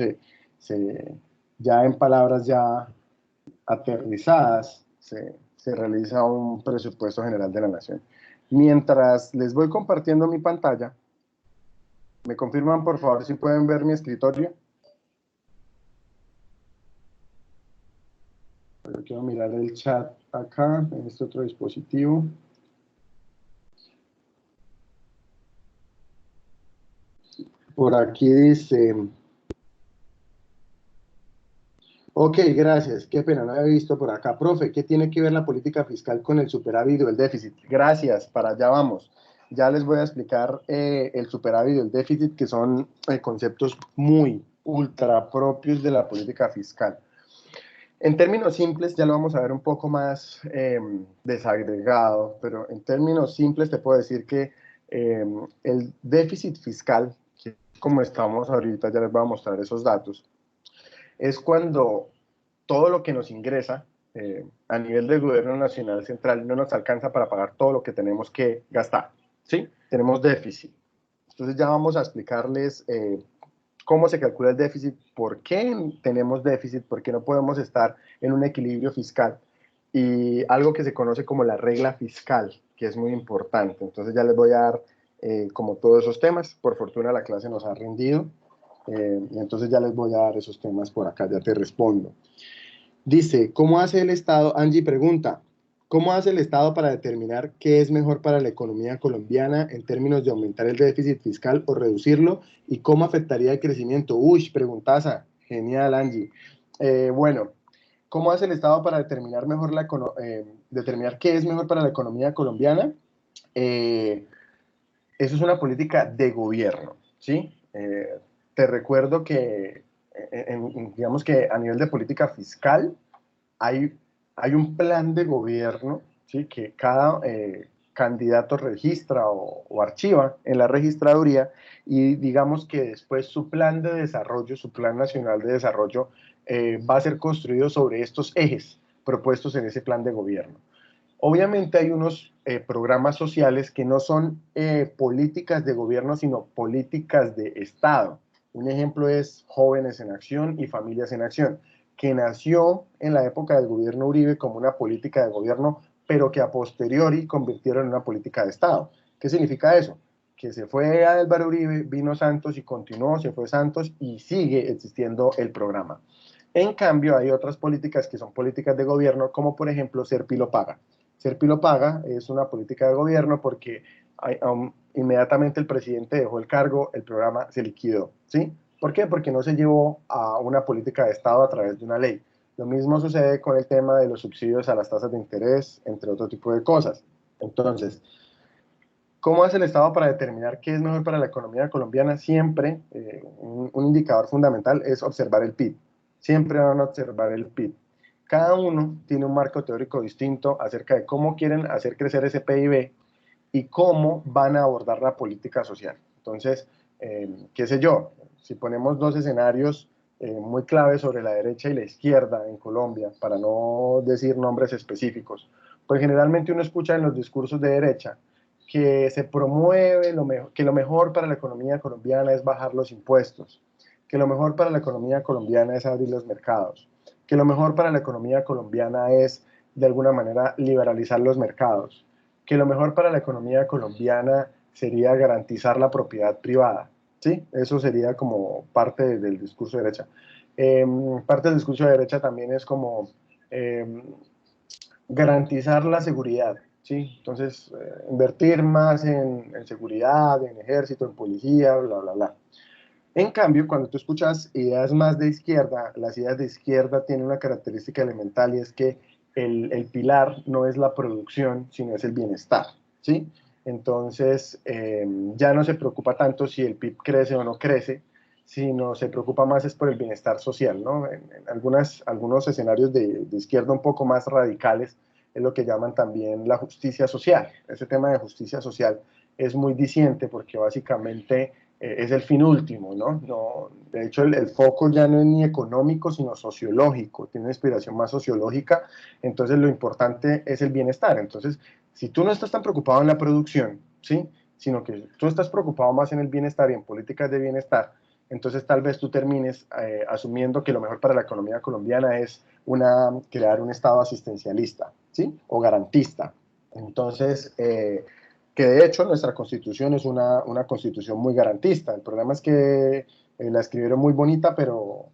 Speaker 1: ya en palabras ya aterrizadas, se realiza un presupuesto general de la nación. Mientras les voy compartiendo mi pantalla, ¿me confirman por favor si pueden ver mi escritorio? Yo quiero mirar el chat acá, en este otro dispositivo. Por aquí dice... Ok, gracias. Qué pena, no había visto por acá. Profe, ¿qué tiene que ver la política fiscal con el superávit o el déficit? Gracias, para allá vamos. Ya les voy a explicar el superávit y el déficit, que son conceptos muy ultra propios de la política fiscal. En términos simples, ya lo vamos a ver un poco más desagregado, pero en términos simples te puedo decir que el déficit fiscal, que como estamos ahorita, ya les voy a mostrar esos datos, es cuando todo lo que nos ingresa a nivel del gobierno nacional central no nos alcanza para pagar todo lo que tenemos que gastar, ¿sí? Tenemos déficit. Entonces ya vamos a explicarles cómo se calcula el déficit, por qué tenemos déficit, por qué no podemos estar en un equilibrio fiscal y algo que se conoce como la regla fiscal, que es muy importante. Entonces ya les voy a dar como todos esos temas. Por fortuna la clase nos ha rendido. Y entonces ya les voy a dar esos temas por acá, ya te respondo. Dice, ¿cómo hace el Estado? Angie pregunta, ¿cómo hace el Estado para determinar qué es mejor para la economía colombiana en términos de aumentar el déficit fiscal o reducirlo? ¿Y cómo afectaría el crecimiento? Uy, preguntaza. Genial, Angie. Bueno, ¿cómo hace el Estado para determinar determinar qué es mejor para la economía colombiana? Eso es una política de gobierno, ¿sí? Te recuerdo que, digamos que a nivel de política fiscal, hay un plan de gobierno, ¿sí? Que cada candidato registra o archiva en la registraduría y digamos que después su plan de desarrollo, su plan nacional de desarrollo, va a ser construido sobre estos ejes propuestos en ese plan de gobierno. Obviamente hay unos programas sociales que no son políticas de gobierno, sino políticas de Estado. Un ejemplo es Jóvenes en Acción y Familias en Acción, que nació en la época del gobierno Uribe como una política de gobierno, pero que a posteriori convirtieron en una política de Estado. ¿Qué significa eso? Que se fue a Álvaro Uribe, vino Santos y continuó, se fue Santos y sigue existiendo el programa. En cambio, hay otras políticas que son políticas de gobierno, como por ejemplo Serpilo Paga. Serpilo Paga es una política de gobierno porque inmediatamente el presidente dejó el cargo, el programa se liquidó, ¿sí? ¿Por qué? Porque no se llevó a una política de Estado a través de una ley. Lo mismo sucede con el tema de los subsidios a las tasas de interés, entre otro tipo de cosas. Entonces, ¿cómo hace el Estado para determinar qué es mejor para la economía colombiana? Siempre un indicador fundamental es observar el PIB. Siempre van a observar el PIB. Cada uno tiene un marco teórico distinto acerca de cómo quieren hacer crecer ese PIB y cómo van a abordar la política social. Entonces, qué sé yo, si ponemos dos escenarios muy claves sobre la derecha y la izquierda en Colombia, para no decir nombres específicos, pues generalmente uno escucha en los discursos de derecha que se promueve que lo mejor para la economía colombiana es bajar los impuestos, que lo mejor para la economía colombiana es abrir los mercados, que lo mejor para la economía colombiana es, de alguna manera, liberalizar los mercados, que lo mejor para la economía colombiana sería garantizar la propiedad privada, ¿sí? Eso sería como parte del discurso de derecha. Parte del discurso de derecha también es como garantizar la seguridad, ¿sí? Entonces, invertir más en seguridad, en ejército, en policía, bla, bla, bla. En cambio, cuando tú escuchas ideas más de izquierda, las ideas de izquierda tienen una característica elemental y es que el pilar no es la producción, sino es el bienestar, ¿sí? Entonces, ya no se preocupa tanto si el PIB crece o no crece, sino se preocupa más es por el bienestar social, ¿no? En algunos escenarios de izquierda un poco más radicales es lo que llaman también la justicia social. Ese tema de justicia social es muy diciente porque básicamente es el fin último, ¿no? De hecho, el foco ya no es ni económico, sino sociológico, tiene una inspiración más sociológica, entonces lo importante es el bienestar. Entonces, si tú no estás tan preocupado en la producción, ¿sí? sino que tú estás preocupado más en el bienestar y en políticas de bienestar, entonces tal vez tú termines asumiendo que lo mejor para la economía colombiana es crear un Estado asistencialista, ¿sí? O garantista. Entonces, que de hecho nuestra constitución es una constitución muy garantista. El problema es que la escribieron muy bonita, pero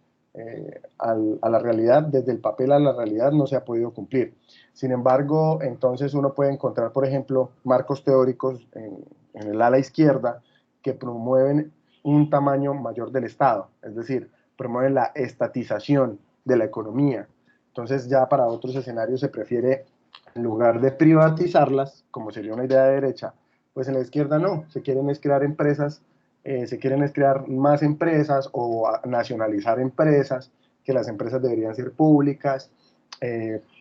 Speaker 1: a la realidad, desde el papel a la realidad, no se ha podido cumplir. Sin embargo, entonces uno puede encontrar, por ejemplo, marcos teóricos en el ala izquierda que promueven un tamaño mayor del Estado, es decir, promueven la estatización de la economía. Entonces ya para otros escenarios se prefiere, en lugar de privatizarlas, como sería una idea de derecha, pues en la izquierda no, se quieren es crear empresas, se quieren es crear más empresas o nacionalizar empresas, que las empresas deberían ser públicas,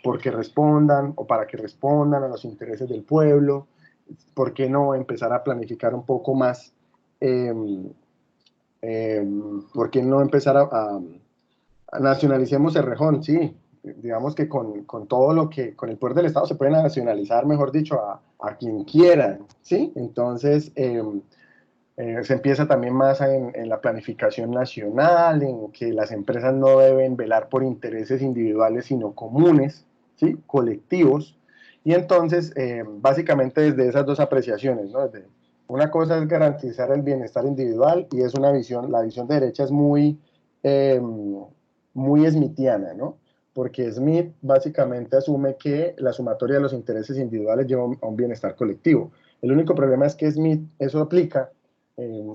Speaker 1: porque respondan o para que respondan a los intereses del pueblo. ¿Por qué no empezar a planificar un poco más? Eh, ¿Por qué no empezar a nacionalicemos Cerrejón? Sí, digamos que con todo lo que, con el poder del Estado se puede nacionalizar, mejor dicho, a quien quiera, ¿sí? Entonces, se empieza también más en la planificación nacional, en que las empresas no deben velar por intereses individuales, sino comunes, ¿sí? Colectivos. Y entonces, básicamente desde esas dos apreciaciones, ¿no? Desde, una cosa es garantizar el bienestar individual y es una visión, la visión de derecha es muy smithiana, ¿no? Porque Smith básicamente asume que la sumatoria de los intereses individuales lleva a un bienestar colectivo. El único problema es que Smith eso aplica,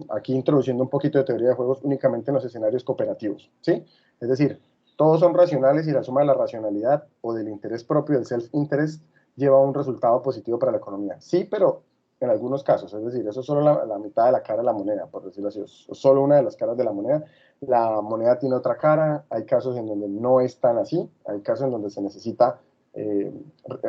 Speaker 1: aquí introduciendo un poquito de teoría de juegos, únicamente en los escenarios cooperativos, ¿sí? Es decir, todos son racionales y la suma de la racionalidad o del interés propio, del self-interest, lleva a un resultado positivo para la economía. Sí, pero en algunos casos, es decir, eso es solo la mitad de la cara de la moneda, por decirlo así, es solo una de las caras de la moneda. La moneda tiene otra cara, hay casos en donde no es tan así, hay casos en donde se necesita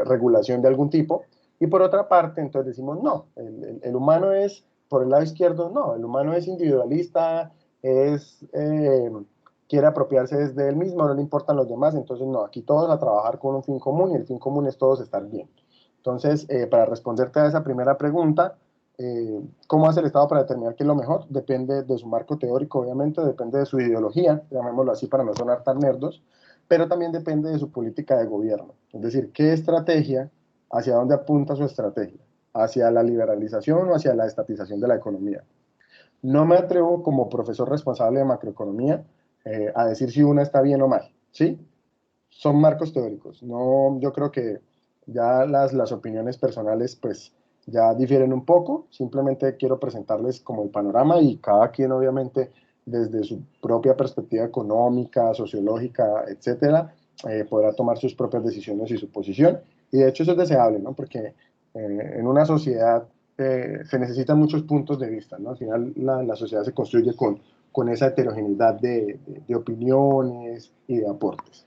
Speaker 1: regulación de algún tipo, y por otra parte, entonces decimos, no, el humano es, por el lado izquierdo, no, el humano es individualista, quiere apropiarse desde él mismo, no le importan los demás, entonces no, aquí todos a trabajar con un fin común, y el fin común es todos estar bien. Entonces, para responderte a esa primera pregunta, ¿cómo hace el Estado para determinar qué es lo mejor? Depende de su marco teórico, obviamente, depende de su ideología, llamémoslo así para no sonar tan nerdos, pero también depende de su política de gobierno. Es decir, qué estrategia, hacia dónde apunta su estrategia, hacia la liberalización o hacia la estatización de la economía. No me atrevo como profesor responsable de macroeconomía a decir si una está bien o mal, ¿sí? Son marcos teóricos. No, yo creo que ya las opiniones personales pues ya difieren un poco, simplemente quiero presentarles como el panorama y cada quien obviamente desde su propia perspectiva económica, sociológica, etcétera, podrá tomar sus propias decisiones y su posición. Y de hecho eso es deseable, ¿no? Porque en una sociedad se necesitan muchos puntos de vista, ¿no? Al final la sociedad se construye con esa heterogeneidad de opiniones y de aportes.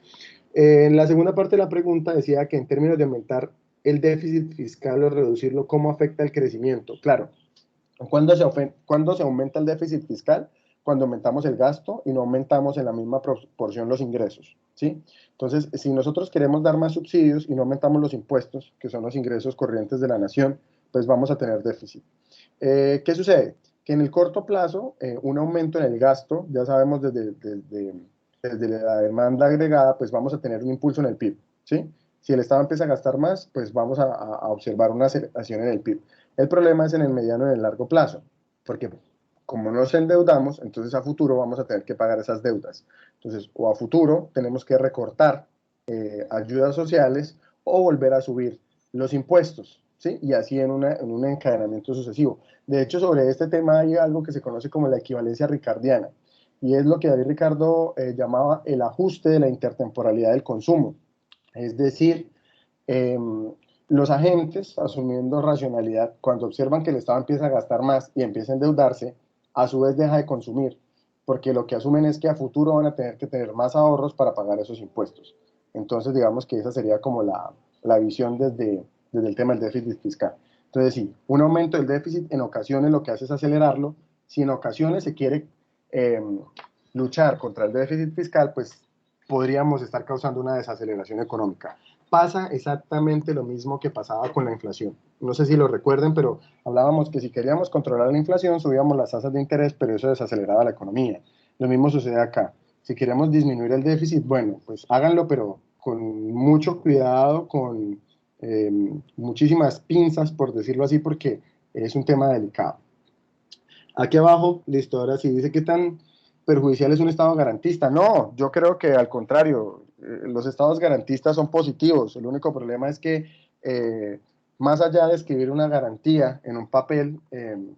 Speaker 1: En la segunda parte de la pregunta decía que en términos de aumentar el déficit fiscal o reducirlo, ¿cómo afecta el crecimiento? Claro, ¿cuándo se aumenta el déficit fiscal? Cuando aumentamos el gasto y no aumentamos en la misma proporción los ingresos, ¿sí? Entonces, si nosotros queremos dar más subsidios y no aumentamos los impuestos, que son los ingresos corrientes de la nación, pues vamos a tener déficit. ¿Qué sucede? Que en el corto plazo, un aumento en el gasto, ya sabemos desde la demanda agregada, pues vamos a tener un impulso en el PIB, ¿sí? Si el Estado empieza a gastar más, pues vamos a observar una aceleración en el PIB. El problema es en el mediano y en el largo plazo, porque como nos endeudamos, entonces a futuro vamos a tener que pagar esas deudas. Entonces, o a futuro tenemos que recortar ayudas sociales o volver a subir los impuestos, ¿sí? Y así en un encadenamiento sucesivo. De hecho, sobre este tema hay algo que se conoce como la equivalencia ricardiana, y es lo que David Ricardo llamaba el ajuste de la intertemporalidad del consumo. Es decir, eh, los agentes, asumiendo racionalidad, cuando observan que el Estado empieza a gastar más y empieza a endeudarse, a su vez deja de consumir, porque lo que asumen es que a futuro van a tener que tener más ahorros para pagar esos impuestos. Entonces, digamos que esa sería como la visión desde el tema del déficit fiscal. Entonces, sí, un aumento del déficit en ocasiones lo que hace es acelerarlo. Si en ocasiones se quiere eh, luchar contra el déficit fiscal, pues podríamos estar causando una desaceleración económica. Pasa exactamente lo mismo que pasaba con la inflación. No sé si lo recuerden, pero hablábamos que si queríamos controlar la inflación, subíamos las tasas de interés, pero eso desaceleraba la economía. Lo mismo sucede acá. Si queremos disminuir el déficit, bueno, pues háganlo, pero con mucho cuidado, con muchísimas pinzas, por decirlo así, porque es un tema delicado. Aquí abajo, listo, ahora sí, dice qué tan perjudicial es un Estado garantista. No, yo creo que al contrario, los Estados garantistas son positivos. El único problema es que más allá de escribir una garantía en un papel,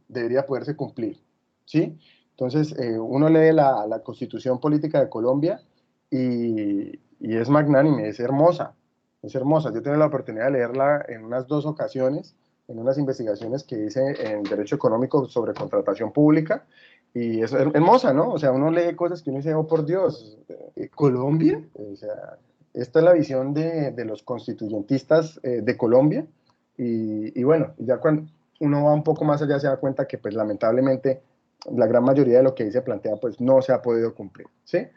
Speaker 1: debería poderse cumplir, ¿sí? Entonces, uno lee la Constitución Política de Colombia y es magnánime, es hermosa, es hermosa. Yo tuve la oportunidad de leerla en unas 2 ocasiones, en unas investigaciones que hice en Derecho Económico sobre contratación pública, y es hermosa, ¿no? O sea, uno lee cosas que uno dice, oh, por Dios, Colombia, o sea, esta es la visión de los constituyentistas de Colombia, y bueno, ya cuando uno va un poco más allá se da cuenta que, pues, lamentablemente, la gran mayoría de lo que ahí se plantea, pues, no se ha podido cumplir, ¿sí?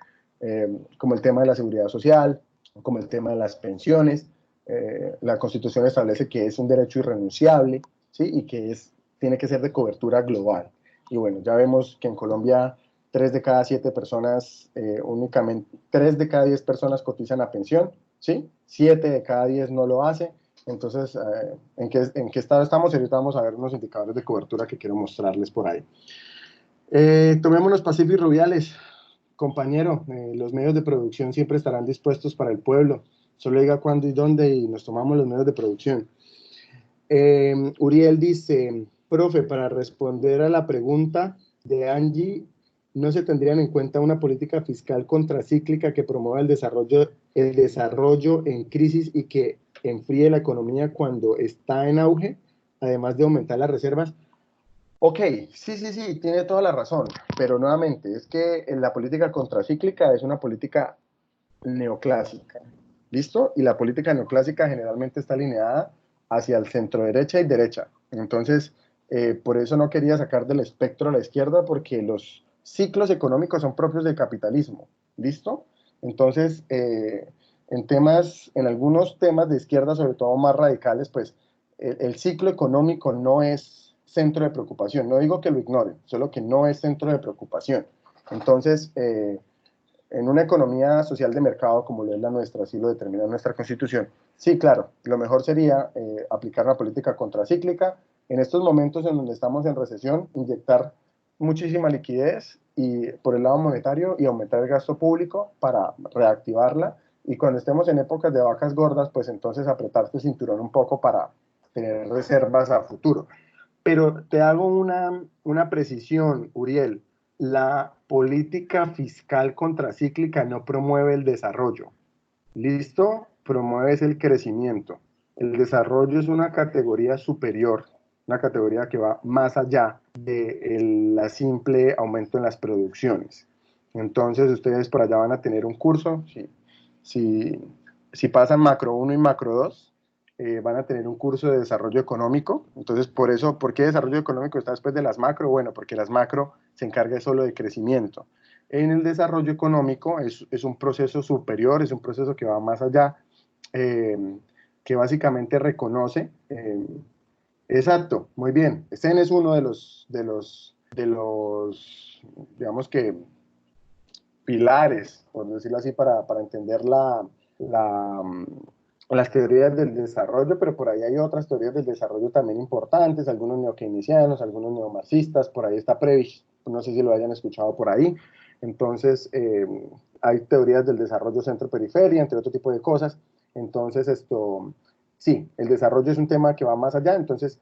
Speaker 1: Como el tema de la seguridad social, como el tema de las pensiones. La Constitución establece que es un derecho irrenunciable, ¿sí? Y que tiene que ser de cobertura global. Y bueno, ya vemos que en Colombia 3 de cada 7 personas, únicamente 3 de cada 10 personas cotizan a pensión, ¿sí? 7 de cada 10 no lo hace. Entonces, ¿en qué estado estamos? Y ahorita vamos a ver unos indicadores de cobertura que quiero mostrarles por ahí. Tomemos los Pacíficos Rubiales. Compañero, los medios de producción siempre estarán dispuestos para el pueblo. Solo diga cuándo y dónde y nos tomamos los medios de producción. Uriel dice, profe, para responder a la pregunta de Angie, ¿no se tendrían en cuenta una política fiscal contracíclica que promueva el desarrollo en crisis y que enfríe la economía cuando está en auge, además de aumentar las reservas? Ok, sí, tiene toda la razón, pero nuevamente, es que la política contracíclica es una política neoclásica, ¿listo? Y la política neoclásica generalmente está alineada hacia el centro derecha y derecha. Entonces, por eso no quería sacar del espectro a la izquierda, porque los ciclos económicos son propios del capitalismo, ¿listo? Entonces, en algunos temas de izquierda, sobre todo más radicales, pues el ciclo económico no es centro de preocupación. No digo que lo ignoren, solo que no es centro de preocupación. Entonces, en una economía social de mercado como lo es la nuestra, así lo determina nuestra Constitución, sí, claro, lo mejor sería aplicar una política contracíclica. En estos momentos en donde estamos en recesión, inyectar muchísima liquidez y por el lado monetario y aumentar el gasto público para reactivarla. Y cuando estemos en épocas de vacas gordas, pues entonces apretarte el cinturón un poco para tener reservas a futuro. Pero te hago una precisión, Uriel. La política fiscal contracíclica no promueve el desarrollo. ¿Listo? Promueve el crecimiento. El desarrollo es una categoría superior, una categoría que va más allá de la simple aumento en las producciones. Entonces, ustedes por allá van a tener un curso. Si pasan macro 1 y macro 2, van a tener un curso de desarrollo económico. Entonces, ¿por qué desarrollo económico está después de las macro? Bueno, porque las macro se encarga solo de crecimiento. En el desarrollo económico es un proceso superior, es un proceso que va más allá, que básicamente reconoce, exacto, muy bien, este es uno de los, digamos que, pilares, por decirlo así, para entender las teorías del desarrollo, pero por ahí hay otras teorías del desarrollo también importantes, algunos neokeynesianos, algunos neomarxistas, por ahí está Prebisch, no sé si lo hayan escuchado por ahí. Entonces, hay teorías del desarrollo centro-periferia, entre otro tipo de cosas. Entonces, sí, el desarrollo es un tema que va más allá, entonces,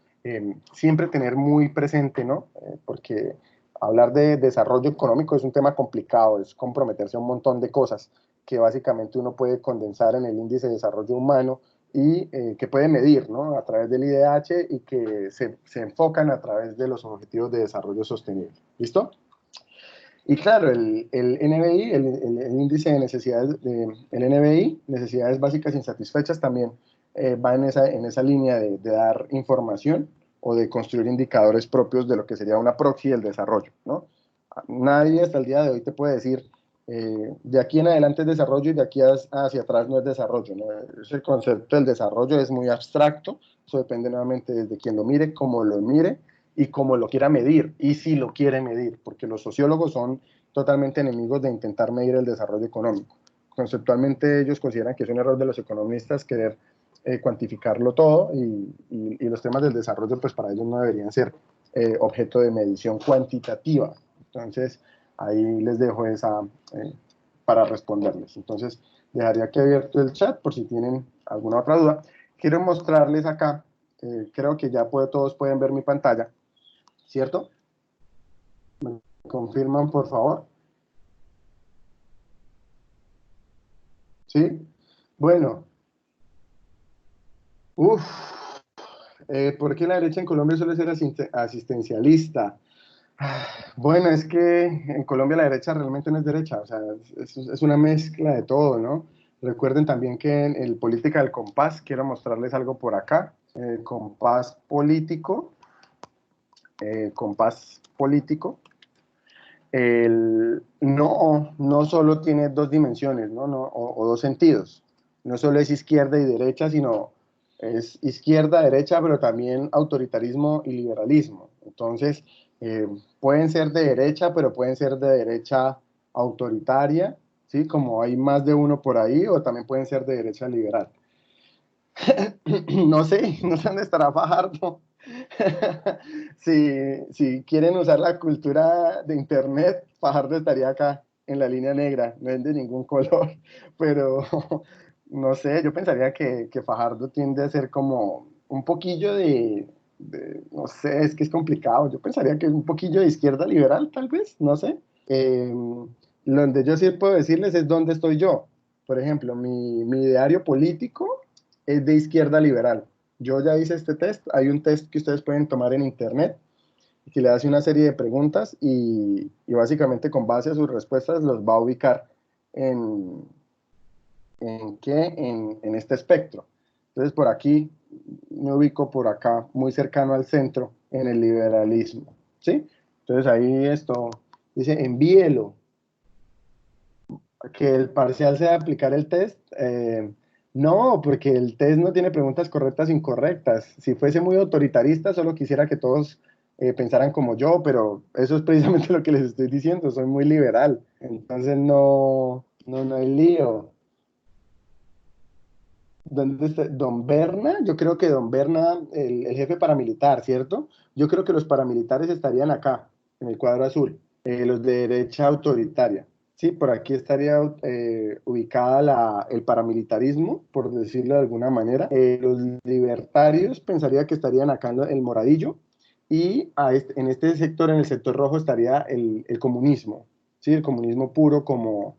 Speaker 1: siempre tener muy presente, ¿no? Porque hablar de desarrollo económico es un tema complicado, es comprometerse a un montón de cosas que básicamente uno puede condensar en el índice de desarrollo humano y que puede medir, ¿no? A través del IDH y que se enfocan a través de los objetivos de desarrollo sostenible. ¿Listo? Y claro, el NBI, el índice de necesidades, el NBI, necesidades básicas insatisfechas, también va en esa línea de dar información o de construir indicadores propios de lo que sería una proxy del desarrollo, ¿no? Nadie hasta el día de hoy te puede decir De aquí en adelante es desarrollo y de aquí hacia atrás no es desarrollo, ¿no? Ese concepto del desarrollo es muy abstracto, eso depende nuevamente desde quien lo mire, cómo lo mire y cómo lo quiera medir, y si lo quiere medir, porque los sociólogos son totalmente enemigos de intentar medir el desarrollo económico. Conceptualmente ellos consideran que es un error de los economistas querer cuantificarlo todo y los temas del desarrollo pues para ellos no deberían ser objeto de medición cuantitativa. Entonces, ahí les dejo esa para responderles. Entonces, dejaría aquí abierto el chat por si tienen alguna otra duda. Quiero mostrarles acá, creo que ya todos pueden ver mi pantalla, ¿cierto? ¿Me confirman, por favor? ¿Sí? Bueno, ¿por qué la derecha en Colombia suele ser asistencialista? Bueno, es que en Colombia la derecha realmente no es derecha, o sea, es una mezcla de todo, ¿no? Recuerden también que en el Política del Compás, quiero mostrarles algo por acá, compás político, compás político, no solo tiene dos dimensiones, ¿no? O dos sentidos, no solo es izquierda y derecha, sino es izquierda, derecha, pero también autoritarismo y liberalismo. Entonces, pueden ser de derecha, pero pueden ser de derecha autoritaria, ¿sí? Como hay más de uno por ahí, o también pueden ser de derecha liberal. No sé dónde estará Fajardo. Si quieren usar la cultura de internet, Fajardo estaría acá en la línea negra, no es de ningún color, pero no sé, yo pensaría que Fajardo tiende a ser como un poquillo no sé, es que es complicado, yo pensaría que un poquillo de izquierda liberal, tal vez, no sé. Donde yo sí puedo decirles es dónde estoy yo. Por ejemplo, mi ideario político es de izquierda liberal. Yo ya hice este test, hay un test que ustedes pueden tomar en internet que le hace una serie de preguntas y básicamente con base a sus respuestas los va a ubicar en, en este espectro. Entonces por aquí me ubico por acá, muy cercano al centro, en el liberalismo, ¿sí? Entonces ahí esto dice envíelo, que el parcial sea aplicar el test. No, porque el test no tiene preguntas correctas e incorrectas. Si fuese muy autoritarista, solo quisiera que todos pensaran como yo, pero eso es precisamente lo que les estoy diciendo, soy muy liberal. Entonces no hay lío. ¿Dónde está? Don Berna, yo creo que Don Berna, el jefe paramilitar, ¿cierto? Yo creo que los paramilitares estarían acá, en el cuadro azul, los de derecha autoritaria. Sí, por aquí estaría ubicada el paramilitarismo, por decirlo de alguna manera. Los libertarios pensaría que estarían acá en el moradillo y en este sector, en el sector rojo, estaría el comunismo, ¿sí? El comunismo puro como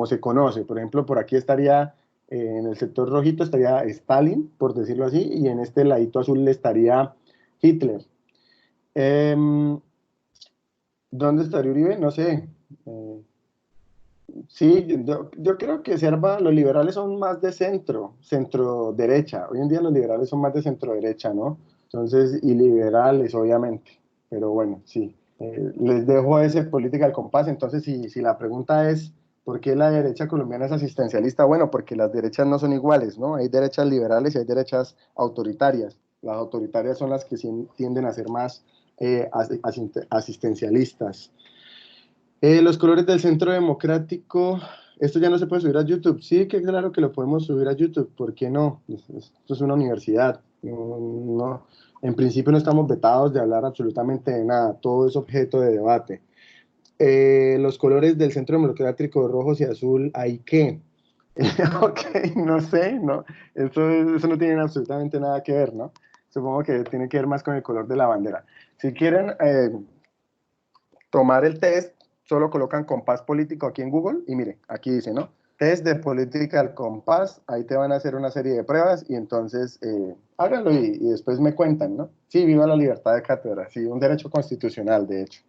Speaker 1: se conoce. Por ejemplo, por aquí estaría en el sector rojito estaría Stalin, por decirlo así, y en este ladito azul estaría Hitler. Eh, ¿Dónde estaría Uribe? No sé. Sí, yo creo que los liberales son más de centro derecha. Hoy en día los liberales son más de centro derecha, ¿no? Entonces, y liberales, obviamente. Pero bueno, sí. Les dejo ese política al compás. Entonces, si la pregunta es, ¿por qué la derecha colombiana es asistencialista? Bueno, porque las derechas no son iguales, ¿no? Hay derechas liberales y hay derechas autoritarias. Las autoritarias son las que tienden a ser más asistencialistas. Los colores del Centro Democrático, esto ya no se puede subir a YouTube. Sí, que claro que lo podemos subir a YouTube. ¿Por qué no? Esto es una universidad. En principio no estamos vetados de hablar absolutamente de nada. Todo es objeto de debate. Los colores del Centro Democrático, rojos y azul, ¿hay qué? Ok, no sé, no. Eso no tiene absolutamente nada que ver, ¿no? Supongo que tiene que ver más con el color de la bandera. Si quieren tomar el test, solo colocan compás político aquí en Google y mire, aquí dice, ¿no? Test de política al compás, ahí te van a hacer una serie de pruebas y entonces háganlo y después me cuentan, ¿no? Sí, viva la libertad de cátedra, sí, un derecho constitucional, de hecho.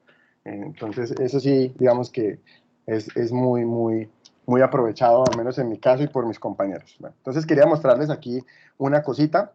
Speaker 1: Entonces, eso sí, digamos que es muy aprovechado, al menos en mi caso y por mis compañeros. Bueno, entonces, quería mostrarles aquí una cosita.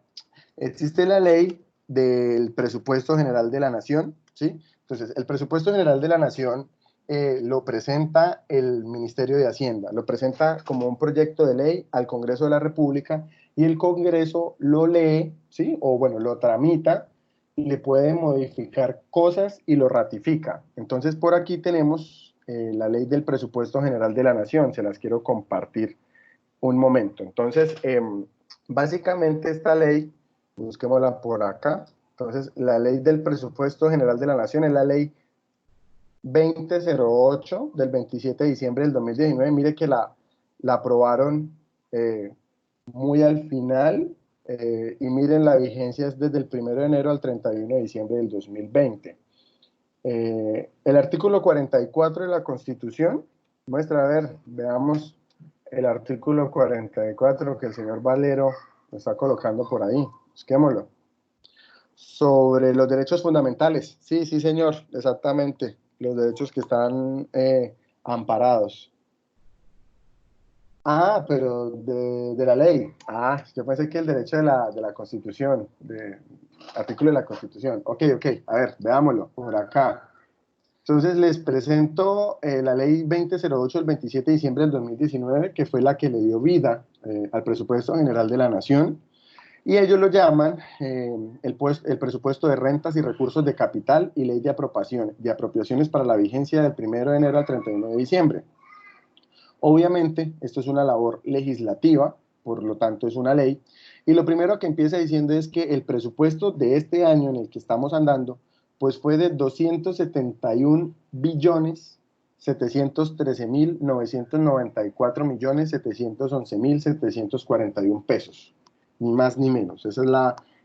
Speaker 1: Existe la ley del presupuesto general de la nación, ¿sí? Entonces, el presupuesto general de la nación lo presenta el Ministerio de Hacienda, lo presenta como un proyecto de ley al Congreso de la República y el Congreso lo lee, ¿sí? O bueno, lo tramita y le puede modificar cosas y lo ratifica. Entonces, por aquí tenemos la ley del presupuesto general de la Nación, se las quiero compartir un momento. Entonces, básicamente esta ley, busquémosla por acá. Entonces, la ley del presupuesto general de la Nación es la ley 2008 del 27 de diciembre del 2019. Mire que la aprobaron muy al final y miren, la vigencia es desde el 1 de enero al 31 de diciembre del 2020. El artículo 44 de la Constitución muestra, a ver, veamos el artículo 44 que el señor Valero lo está colocando por ahí, busquémoslo. Sobre los derechos fundamentales, sí, sí señor, exactamente, los derechos que están amparados. Ah, pero de la ley. Ah, yo pensé que el derecho de la Constitución, artículo de la Constitución. Ok, a ver, veámoslo por acá. Entonces les presento la ley 2008 del 27 de diciembre del 2019, que fue la que le dio vida al presupuesto general de la Nación, y ellos lo llaman el presupuesto de rentas y recursos de capital y ley de apropiaciones para la vigencia del 1 de enero al 31 de diciembre. Obviamente, esto es una labor legislativa, por lo tanto es una ley, y lo primero que empieza diciendo es que el presupuesto de este año en el que estamos andando, pues fue de 271.713.994.711.741 pesos, ni más ni menos. Ese es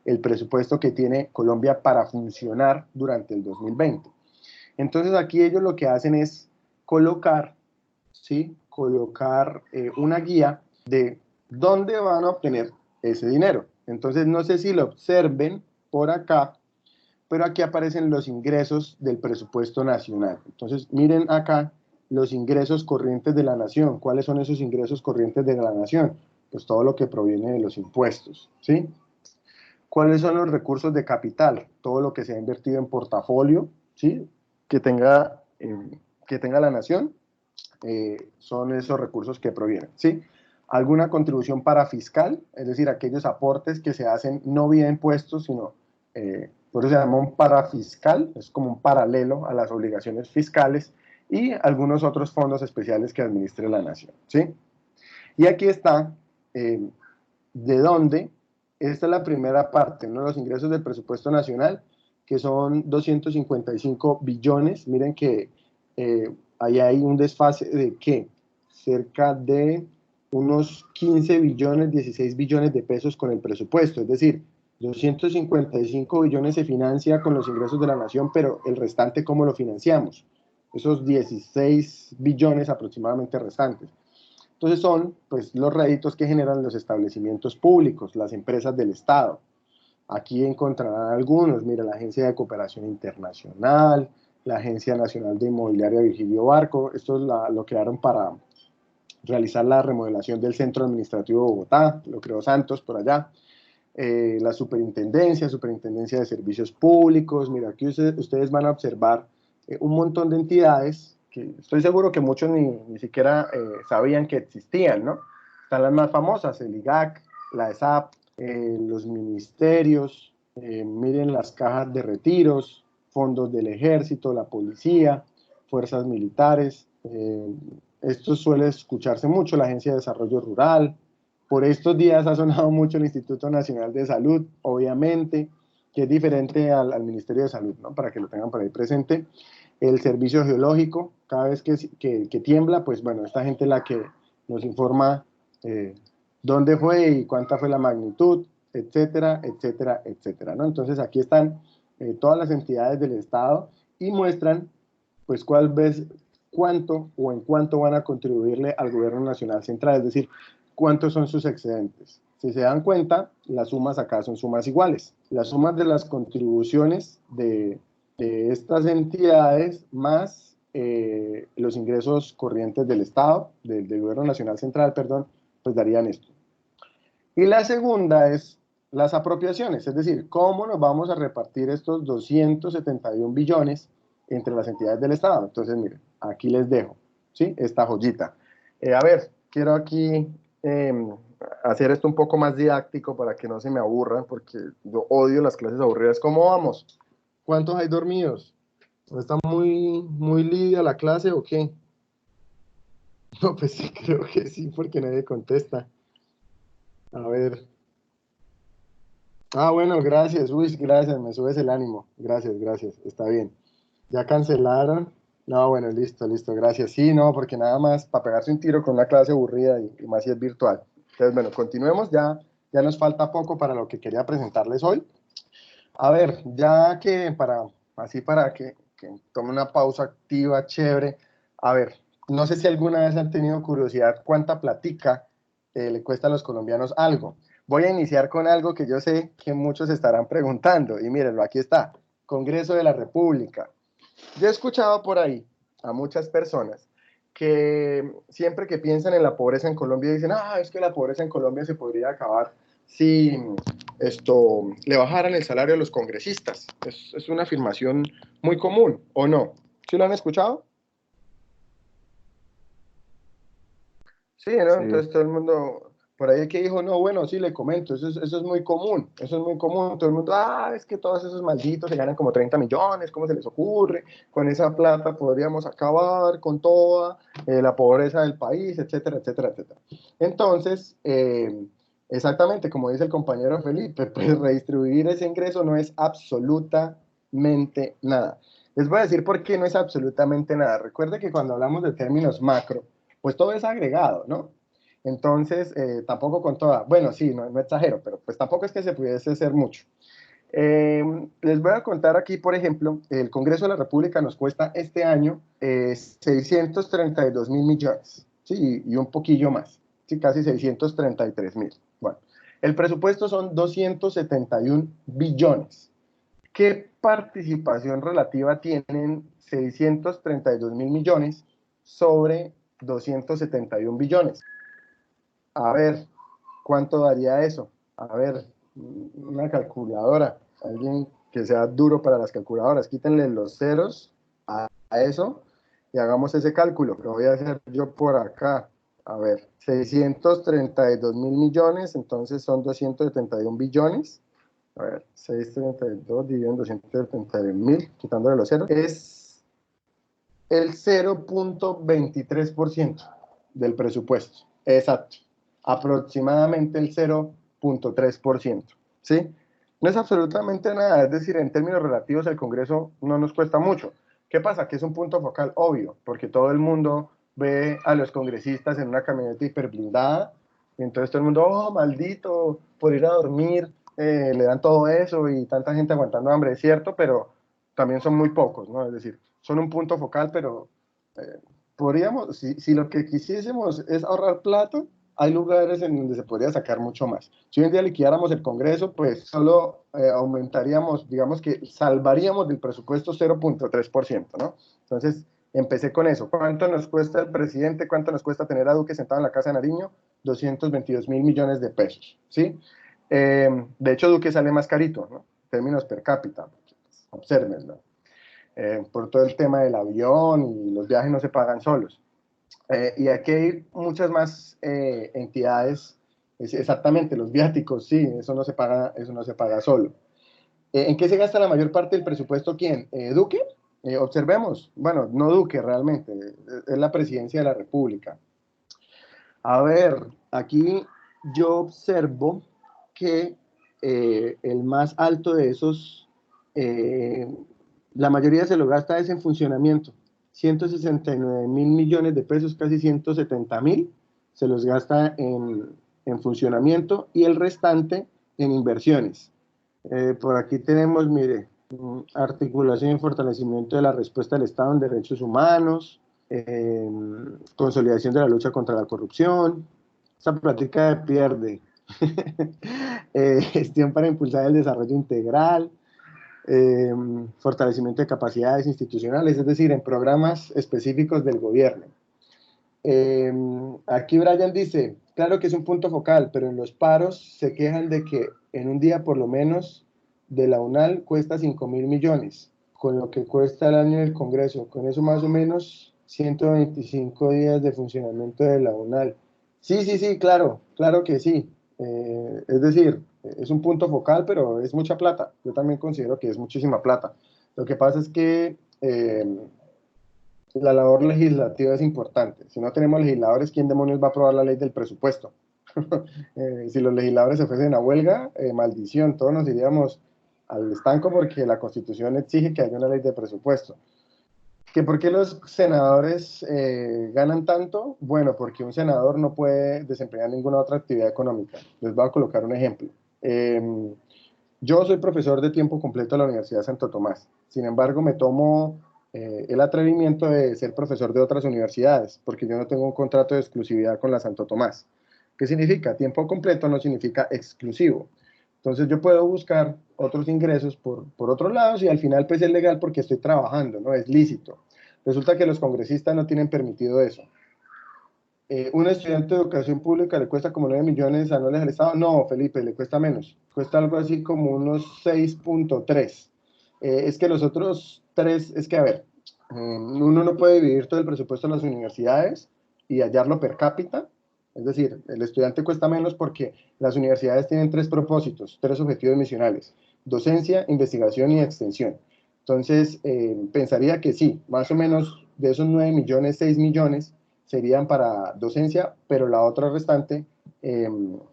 Speaker 1: el presupuesto que tiene Colombia para funcionar durante el 2020. Entonces aquí ellos lo que hacen es colocar, ¿sí? Colocar una guía de dónde van a obtener ese dinero. Entonces no sé si lo observen por acá, pero aquí aparecen los ingresos del presupuesto nacional. Entonces miren acá los ingresos corrientes de la nación. ¿Cuáles son esos ingresos corrientes de la nación? Pues todo lo que proviene de los impuestos, ¿sí? ¿Cuáles son los recursos de capital? Todo lo que se ha invertido en portafolio, ¿sí? Que tenga la nación, son esos recursos que provienen, ¿sí? Alguna contribución para fiscal, es decir, aquellos aportes que se hacen no vía impuestos, sino, por eso se llama un parafiscal, es como un paralelo a las obligaciones fiscales, y algunos otros fondos especiales que administre la nación, ¿sí? Y aquí está, de dónde, esta es la primera parte, ¿no? Los ingresos del presupuesto nacional, que son 255 billones, miren que ahí hay un desfase de ¿qué? Cerca de unos 15 billones, 16 billones de pesos con el presupuesto, es decir, 255 billones se financia con los ingresos de la nación, pero el restante, ¿cómo lo financiamos? Esos 16 billones aproximadamente restantes. Entonces son pues, los réditos que generan los establecimientos públicos, las empresas del Estado. Aquí encontrarán algunos, mira, la Agencia de Cooperación Internacional, la Agencia Nacional de Inmobiliaria Virgilio Barco, esto lo crearon para realizar la remodelación del Centro Administrativo de Bogotá, lo creó Santos por allá, la Superintendencia de Servicios Públicos, mira, aquí ustedes van a observar un montón de entidades que estoy seguro que muchos ni siquiera sabían que existían, ¿no? Están las más famosas, el IGAC, la ESAP, los ministerios, miren las cajas de retiros, fondos del ejército, la policía, fuerzas militares, esto suele escucharse mucho, la Agencia de Desarrollo Rural. Por estos días ha sonado mucho el Instituto Nacional de Salud, obviamente, que es diferente al Ministerio de Salud, ¿no? Para que lo tengan por ahí presente. El Servicio Geológico, cada vez que tiembla, pues bueno, esta gente es la que nos informa dónde fue y cuánta fue la magnitud, etcétera, etcétera, etcétera, ¿no? Entonces aquí están todas las entidades del Estado y muestran, pues, cuánto o en cuánto van a contribuirle al gobierno nacional central, es decir, cuántos son sus excedentes. Si se dan cuenta, las sumas acá son sumas iguales. Las sumas de las contribuciones de estas entidades más los ingresos corrientes del Estado, del gobierno nacional central, perdón, pues darían esto. Y la segunda es las apropiaciones, es decir, cómo nos vamos a repartir estos 271 billones entre las entidades del Estado. Entonces, miren, aquí les dejo, ¿sí? Esta joyita. A ver, quiero aquí hacer esto un poco más didáctico para que no se me aburran, porque yo odio las clases aburridas. ¿Cómo vamos? ¿Cuántos hay dormidos? ¿No está muy lidia la clase o qué? No, pues sí, creo que sí, porque nadie contesta. A ver. Ah, bueno, gracias. Uy, gracias, me subes el ánimo. Gracias, gracias. Está bien. ¿Ya cancelaron? No, bueno, listo, listo, gracias. Sí, no, porque nada más para pegarse un tiro con una clase aburrida y más si es virtual. Entonces, bueno, continuemos. Ya nos falta poco para lo que quería presentarles hoy. A ver, ya que para que tome una pausa activa, chévere. A ver, no sé si alguna vez han tenido curiosidad cuánta platica le cuesta a los colombianos algo. Voy a iniciar con algo que yo sé que muchos estarán preguntando. Y mírenlo, aquí está. Congreso de la República. Yo he escuchado por ahí a muchas personas que siempre que piensan en la pobreza en Colombia dicen, es que la pobreza en Colombia se podría acabar si le bajaran el salario a los congresistas. Es una afirmación muy común, ¿o no? ¿Sí lo han escuchado? Sí, ¿no?
Speaker 3: Sí.
Speaker 1: Entonces todo el mundo, por ahí que dijo, no, bueno, sí, le comento, eso es muy común, eso es muy común, todo el mundo, es que todos esos malditos se ganan como 30 millones, ¿cómo se les ocurre? Con esa plata podríamos acabar con toda la pobreza del país, etcétera, etcétera, etcétera. Entonces, exactamente como dice el compañero Felipe, pues redistribuir ese ingreso no es absolutamente nada. Les voy a decir por qué no es absolutamente nada. Recuerde que cuando hablamos de términos macro, pues todo es agregado, ¿no? Entonces, tampoco con toda, bueno, sí, no exagero, pero pues tampoco es que se pudiese hacer mucho. Les voy a contar aquí, por ejemplo, el Congreso de la República nos cuesta este año 632 mil millones, ¿sí? Y un poquillo más, ¿sí? Casi 633 mil. Bueno, el presupuesto son 271 billones. ¿Qué participación relativa tienen 632 mil millones sobre 271 billones? A ver, ¿cuánto daría eso? A ver, una calculadora, alguien que sea duro para las calculadoras, quítenle los ceros a eso y hagamos ese cálculo. Lo voy a hacer yo por acá. A ver, 632 mil millones, entonces son 271 billones. A ver, 632 dividido en 271 mil, quitándole los ceros, es el 0.23% del presupuesto. Exacto. Aproximadamente el 0.3%. ¿Sí? No es absolutamente nada. Es decir, en términos relativos, el Congreso no nos cuesta mucho. ¿Qué pasa? Que es un punto focal obvio, porque todo el mundo ve a los congresistas en una camioneta hiperblindada, y entonces todo el mundo, maldito, por ir a dormir, le dan todo eso y tanta gente aguantando hambre, es cierto, pero también son muy pocos, ¿no? Es decir, son un punto focal, pero podríamos, si lo que quisiésemos es ahorrar plata, hay lugares en donde se podría sacar mucho más. Si hoy en día liquidáramos el Congreso, pues solo aumentaríamos, digamos que salvaríamos del presupuesto 0.3%, ¿no? Entonces, empecé con eso. ¿Cuánto nos cuesta el presidente? ¿Cuánto nos cuesta tener a Duque sentado en la Casa de Nariño? 222 mil millones de pesos, ¿sí? De hecho, Duque sale más carito, ¿no? En términos per cápita, pues, obsérvenlo. Por todo el tema del avión y los viajes no se pagan solos. Y aquí hay muchas más entidades, exactamente, los viáticos, sí, eso no se paga solo. ¿En qué se gasta la mayor parte del presupuesto? ¿Quién? ¿Duque? Observemos, bueno, no Duque realmente, es la presidencia de la República. A ver, aquí yo observo que el más alto de esos, la mayoría se lo gasta es en funcionamiento. 169 mil millones de pesos, casi 170 mil, se los gasta en funcionamiento y el restante en inversiones. Por aquí tenemos, mire, articulación y fortalecimiento de la respuesta del Estado en derechos humanos, consolidación de la lucha contra la corrupción, esa plática pierde, gestión para impulsar el desarrollo integral, eh, fortalecimiento de capacidades institucionales, es decir, en programas específicos del gobierno. Aquí Brian dice, claro que es un punto focal, pero en los paros se quejan de que en un día por lo menos de la UNAL cuesta 5 mil millones. con lo que cuesta el año del Congreso, con eso más o menos 125 días de funcionamiento de la UNAL. Sí, sí, sí, claro, claro que sí. Es decir, es un punto focal, pero es mucha plata. Yo también considero que es muchísima plata. Lo que pasa es que la labor legislativa es importante. Si no tenemos legisladores, ¿quién demonios va a aprobar la ley del presupuesto? Si los legisladores se fuesen a huelga, maldición, todos nos iríamos al estanco porque la Constitución exige que haya una ley de presupuesto. ¿Que por qué los senadores ganan tanto? Bueno, porque un senador no puede desempeñar ninguna otra actividad económica. Les voy a colocar un ejemplo. Yo soy profesor de tiempo completo de la Universidad de Santo Tomás. Sin embargo, me tomo el atrevimiento de ser profesor de otras universidades, porque yo no tengo un contrato de exclusividad con la Santo Tomás. ¿Qué significa? Tiempo completo no significa exclusivo. Entonces yo puedo buscar otros ingresos por otros lados y al final pues es legal porque estoy trabajando, ¿no? Es lícito. Resulta que los congresistas no tienen permitido eso. Un estudiante de educación pública le cuesta como 9 millones anuales al Estado. No, Felipe, le cuesta menos. Cuesta algo así como unos 6.3. Es que los otros tres, es que a ver, uno no puede dividir todo el presupuesto de las universidades y hallarlo per cápita. Es decir, el estudiante cuesta menos porque las universidades tienen tres propósitos, tres objetivos misionales: docencia, investigación y extensión. Entonces, pensaría que sí, más o menos de esos 9 millones, 6 millones serían para docencia, pero la otra restante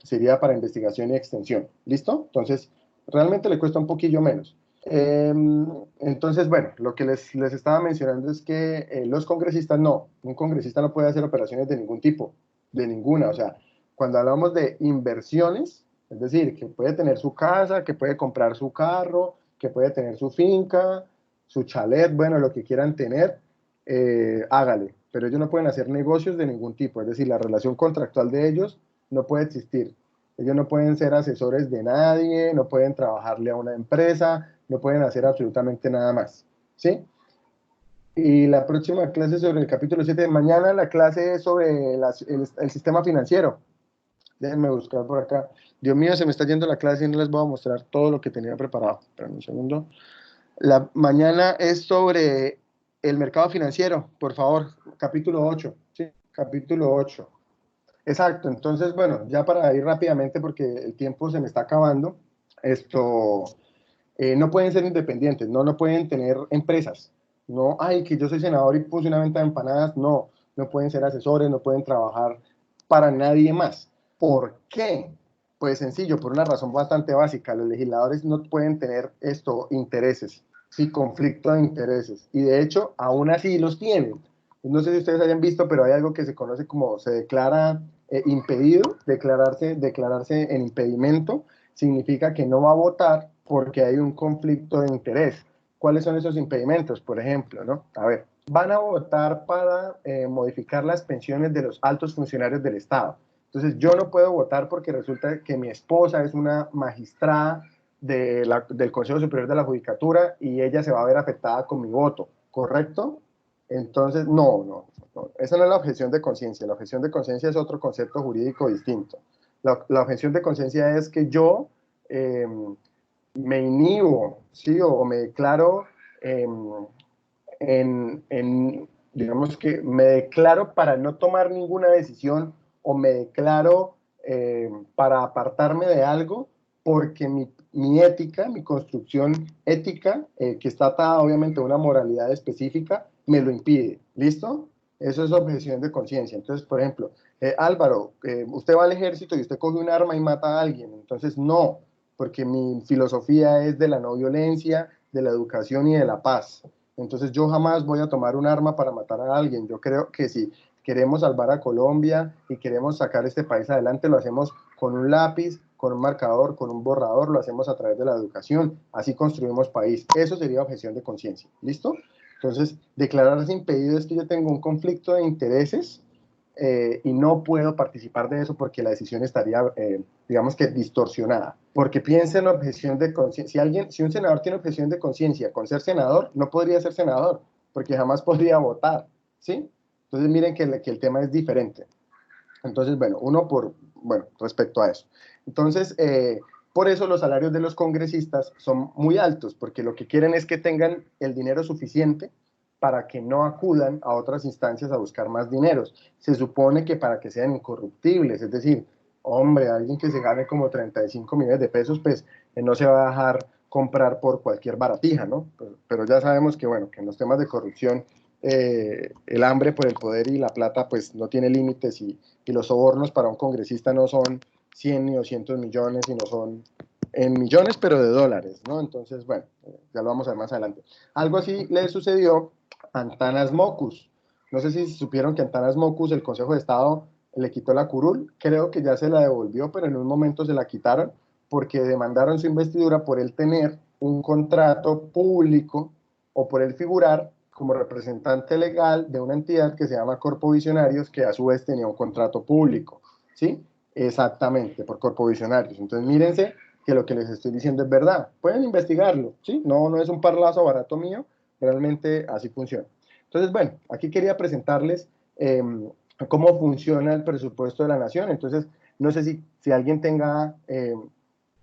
Speaker 1: sería para investigación y extensión. ¿Listo? Entonces, realmente le cuesta un poquillo menos. Entonces, bueno, lo que les estaba mencionando es que los congresistas no, un congresista no puede hacer operaciones de ningún tipo, de ninguna. O sea, cuando hablamos de inversiones, es decir, que puede tener su casa, que puede comprar su carro, que puede tener su finca, su chalet, bueno, lo que quieran tener, hágale, pero ellos no pueden hacer negocios de ningún tipo, es decir, la relación contractual de ellos no puede existir. Ellos no pueden ser asesores de nadie, no pueden trabajarle a una empresa, no pueden hacer absolutamente nada más, ¿sí? Y la próxima clase sobre el capítulo 7, mañana la clase es sobre el sistema financiero. Déjenme buscar por acá. Dios mío, se me está yendo la clase y no les voy a mostrar todo lo que tenía preparado. Esperen un segundo. La mañana es sobre el mercado financiero, por favor, capítulo 8, ¿sí? Capítulo 8. Exacto, entonces, bueno, ya para ir rápidamente porque el tiempo se me está acabando, esto, no pueden ser independientes, no pueden tener empresas, no, ay, que yo soy senador y puse una venta de empanadas, no pueden ser asesores, no pueden trabajar para nadie más. ¿Por qué? Pues sencillo, por una razón bastante básica, los legisladores no pueden tener intereses, sí, conflicto de intereses, y de hecho, aún así los tienen. No sé si ustedes hayan visto, pero hay algo que se conoce como se declara impedido. Declararse en impedimento significa que no va a votar porque hay un conflicto de interés. ¿Cuáles son esos impedimentos? Por ejemplo, ¿no? A ver, van a votar para modificar las pensiones de los altos funcionarios del Estado. Entonces yo no puedo votar porque resulta que mi esposa es una magistrada del Consejo Superior de la Judicatura y ella se va a ver afectada con mi voto, ¿correcto? Entonces, no. Esa no es la objeción de conciencia. La objeción de conciencia es otro concepto jurídico distinto. La objeción de conciencia es que yo eh, me inhibo, ¿sí? O me declaro digamos que me declaro para no tomar ninguna decisión o me declaro para apartarme de algo porque mi ética, mi construcción ética, que está atada obviamente a una moralidad específica, me lo impide. ¿Listo? Eso es objeción de conciencia. Entonces, por ejemplo, Álvaro, usted va al ejército y usted coge un arma y mata a alguien. Entonces, no, porque mi filosofía es de la no violencia, de la educación y de la paz. Entonces yo jamás voy a tomar un arma para matar a alguien. Yo creo que si queremos salvar a Colombia y queremos sacar este país adelante, lo hacemos con un lápiz, con un marcador, con un borrador, lo hacemos a través de la educación. Así construimos país. Eso sería objeción de conciencia. ¿Listo? Entonces, declararse impedido es que yo tengo un conflicto de intereses y no puedo participar de eso porque la decisión estaría, digamos que, distorsionada. Porque piensa en la objeción de conciencia. Si un senador tiene objeción de conciencia con ser senador, no podría ser senador, porque jamás podría votar, ¿sí? Entonces, miren que el tema es diferente. Entonces, bueno, respecto a eso. Entonces, Por eso los salarios de los congresistas son muy altos, porque lo que quieren es que tengan el dinero suficiente para que no acudan a otras instancias a buscar más dineros. Se supone que para que sean incorruptibles, es decir, hombre, alguien que se gane como 35 millones de pesos, pues no se va a dejar comprar por cualquier baratija, ¿no? Pero ya sabemos que, bueno, que en los temas de corrupción, el hambre por el poder y la plata, pues no tiene límites y los sobornos para un congresista no son 100 ni 200 millones, sino son en millones, pero de dólares, ¿no? Entonces, bueno, ya lo vamos a ver más adelante. Algo así le sucedió a Antanas Mockus. No sé si supieron que Antanas Mockus, el Consejo de Estado, le quitó la curul. Creo que ya se la devolvió, pero en un momento se la quitaron porque demandaron su investidura por él tener un contrato público o por él figurar como representante legal de una entidad que se llama Corpo Visionarios, que a su vez tenía un contrato público, ¿sí? Exactamente, por Corpo Visionarios. Entonces, mírense que lo que les estoy diciendo es verdad. Pueden investigarlo, ¿sí? No es un parlazo barato mío, realmente así funciona. Entonces, bueno, aquí quería presentarles cómo funciona el presupuesto de la nación. Entonces, no sé si alguien tenga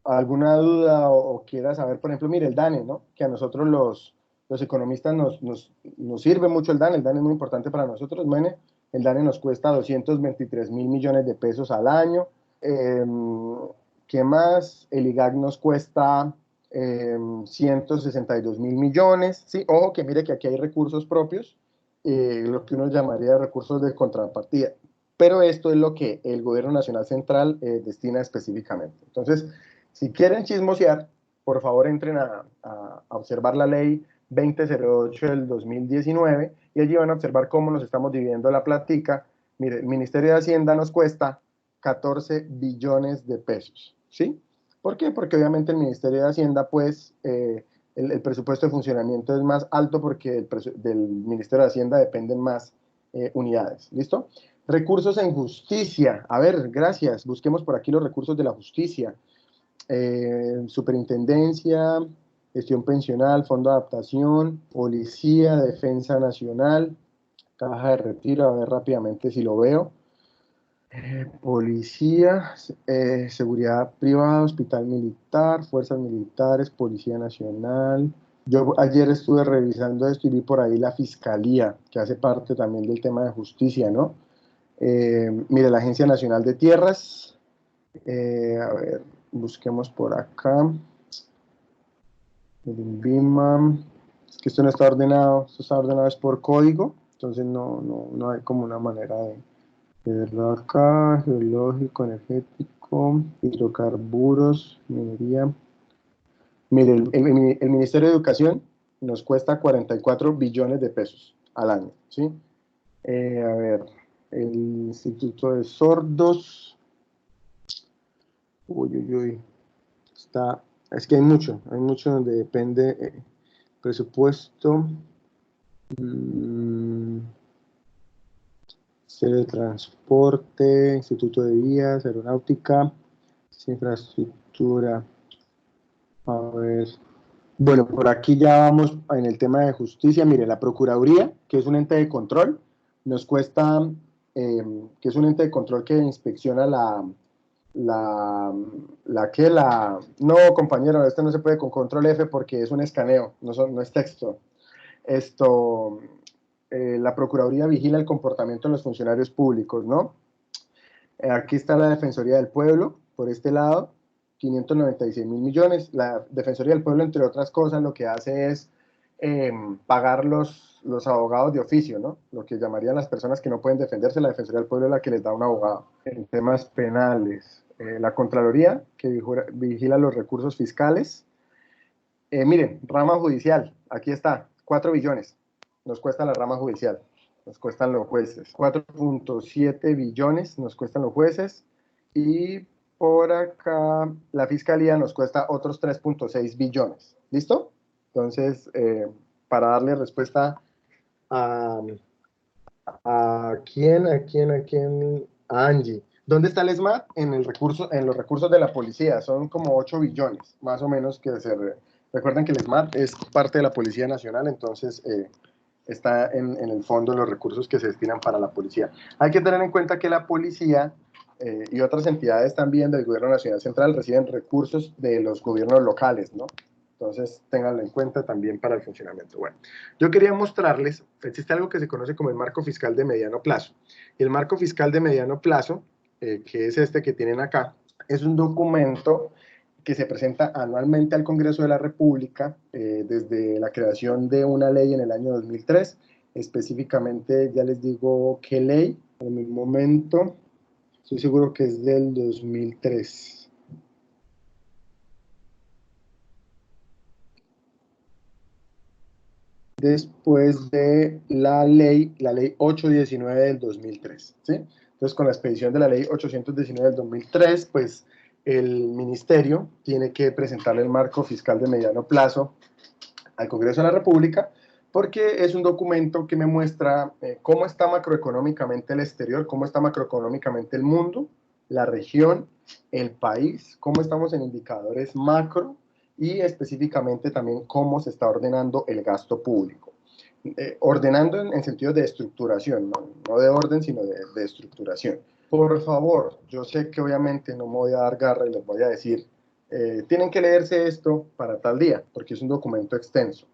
Speaker 1: alguna duda o quiera saber, por ejemplo, mire, el DANE, ¿no? Que a nosotros los economistas nos sirve mucho el DANE es muy importante para nosotros. Bueno, el DANE nos cuesta 223.000 millones de pesos al año. ¿Qué más? El IGAC nos cuesta 162.000 millones. Sí, ojo que mire que aquí hay recursos propios, lo que uno llamaría recursos de contrapartida. Pero esto es lo que el Gobierno Nacional Central destina específicamente. Entonces, si quieren chismosear, por favor entren a observar la ley 2008 del 2019 y allí van a observar cómo nos estamos dividiendo la plática. Mire, el Ministerio de Hacienda nos cuesta 14 billones de pesos, ¿sí? ¿Por qué? Porque obviamente el Ministerio de Hacienda, pues, el presupuesto de funcionamiento es más alto porque del Ministerio de Hacienda dependen más unidades, ¿listo? Recursos en justicia, a ver, gracias, busquemos por aquí los recursos de la justicia. Superintendencia, gestión pensional, fondo de adaptación, policía, defensa nacional, caja de retiro, a ver rápidamente si lo veo. Policía, seguridad privada, hospital militar, fuerzas militares, policía nacional. Yo ayer estuve revisando esto y vi por ahí la fiscalía, que hace parte también del tema de justicia, ¿no? Mire, la Agencia Nacional de Tierras, a ver, busquemos por acá. El INVIMA, es que esto no está ordenado, esto está ordenado es por código, entonces no hay como una manera de verlo acá. Geológico, energético, hidrocarburos, minería. Mire, el Ministerio de Educación nos cuesta 44 billones de pesos al año, ¿sí? A ver, el Instituto de Sordos, es que hay mucho donde depende presupuesto, Ministerio de Transporte, Instituto de Vías, Aeronáutica, Infraestructura. A ver, bueno, por aquí ya vamos en el tema de justicia. Mire, la Procuraduría, que es un ente de control, nos cuesta, que es un ente de control que inspecciona no, compañero, este no se puede con control F porque es un escaneo, no es texto. La Procuraduría vigila el comportamiento de los funcionarios públicos, ¿no? Aquí está la Defensoría del Pueblo, por este lado, 596.000 millones. La Defensoría del Pueblo, entre otras cosas, lo que hace es pagar los abogados de oficio, ¿no? Lo que llamarían las personas que no pueden defenderse. La Defensoría del Pueblo es la que les da un abogado. En temas penales, la Contraloría, que vigila los recursos fiscales. Miren, rama judicial, aquí está, 4 billones, nos cuesta la rama judicial, nos cuestan los jueces, 4.7 billones nos cuestan los jueces, y por acá la fiscalía nos cuesta otros 3.6 billones, ¿listo? Entonces, para darle respuesta a quién, a Angie. ¿Dónde está el SMAT? En los recursos de la policía, son como 8 billones, más o menos, que recuerden que el SMAT es parte de la Policía Nacional, entonces está en el fondo de los recursos que se destinan para la policía. Hay que tener en cuenta que la policía y otras entidades también del Gobierno Nacional Central reciben recursos de los gobiernos locales, ¿no? Entonces, ténganlo en cuenta también para el funcionamiento. Bueno, yo quería mostrarles, existe algo que se conoce como el marco fiscal de mediano plazo. Y el marco fiscal de mediano plazo, que es este que tienen acá, es un documento que se presenta anualmente al Congreso de la República desde la creación de una ley en el año 2003. Específicamente, ya les digo qué ley, en el momento, estoy seguro que es del 2003. Después de la ley 819 del 2003, ¿sí? Entonces, con la expedición de la ley 819 del 2003, pues el ministerio tiene que presentarle el marco fiscal de mediano plazo al Congreso de la República, porque es un documento que me muestra cómo está macroeconómicamente el exterior, cómo está macroeconómicamente el mundo, la región, el país, cómo estamos en indicadores macro, y específicamente también cómo se está ordenando el gasto público. Ordenando en sentido de estructuración, no de orden, sino de estructuración. Por favor, yo sé que obviamente no me voy a dar garra y les voy a decir, tienen que leerse esto para tal día, porque es un documento extenso.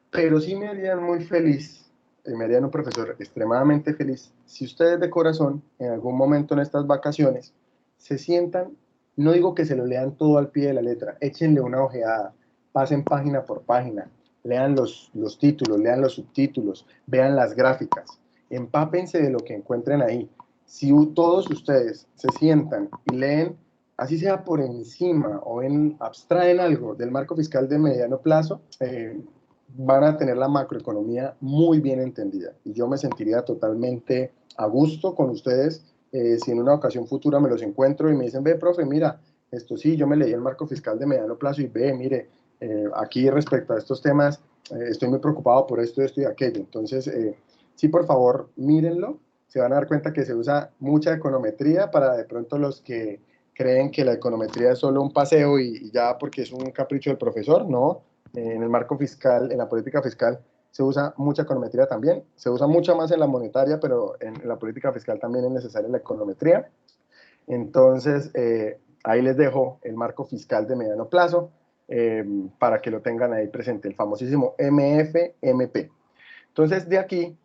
Speaker 1: Pero sí me harían muy feliz, me harían un profesor extremadamente feliz, si ustedes de corazón, en algún momento en estas vacaciones, se sientan, no digo que se lo lean todo al pie de la letra, échenle una ojeada, pasen página por página, lean los títulos, lean los subtítulos, vean las gráficas, empápense de lo que encuentren ahí. Si todos ustedes se sientan y leen, así sea por encima o abstraen algo del marco fiscal de mediano plazo, van a tener la macroeconomía muy bien entendida. Y yo me sentiría totalmente a gusto con ustedes si en una ocasión futura me los encuentro y me dicen, ve, profe, mira, esto sí, yo me leí el marco fiscal de mediano plazo y ve, mire, aquí respecto a estos temas, estoy muy preocupado por esto, esto y aquello. Entonces, sí, por favor, mírenlo. Se van a dar cuenta que se usa mucha econometría para de pronto los que creen que la econometría es solo un paseo y ya porque es un capricho del profesor, no. En el marco fiscal, en la política fiscal, se usa mucha econometría también, se usa mucho más en la monetaria, pero en la política fiscal también es necesaria la econometría. Entonces, ahí les dejo el marco fiscal de mediano plazo para que lo tengan ahí presente, el famosísimo MFMP. Entonces, de aquí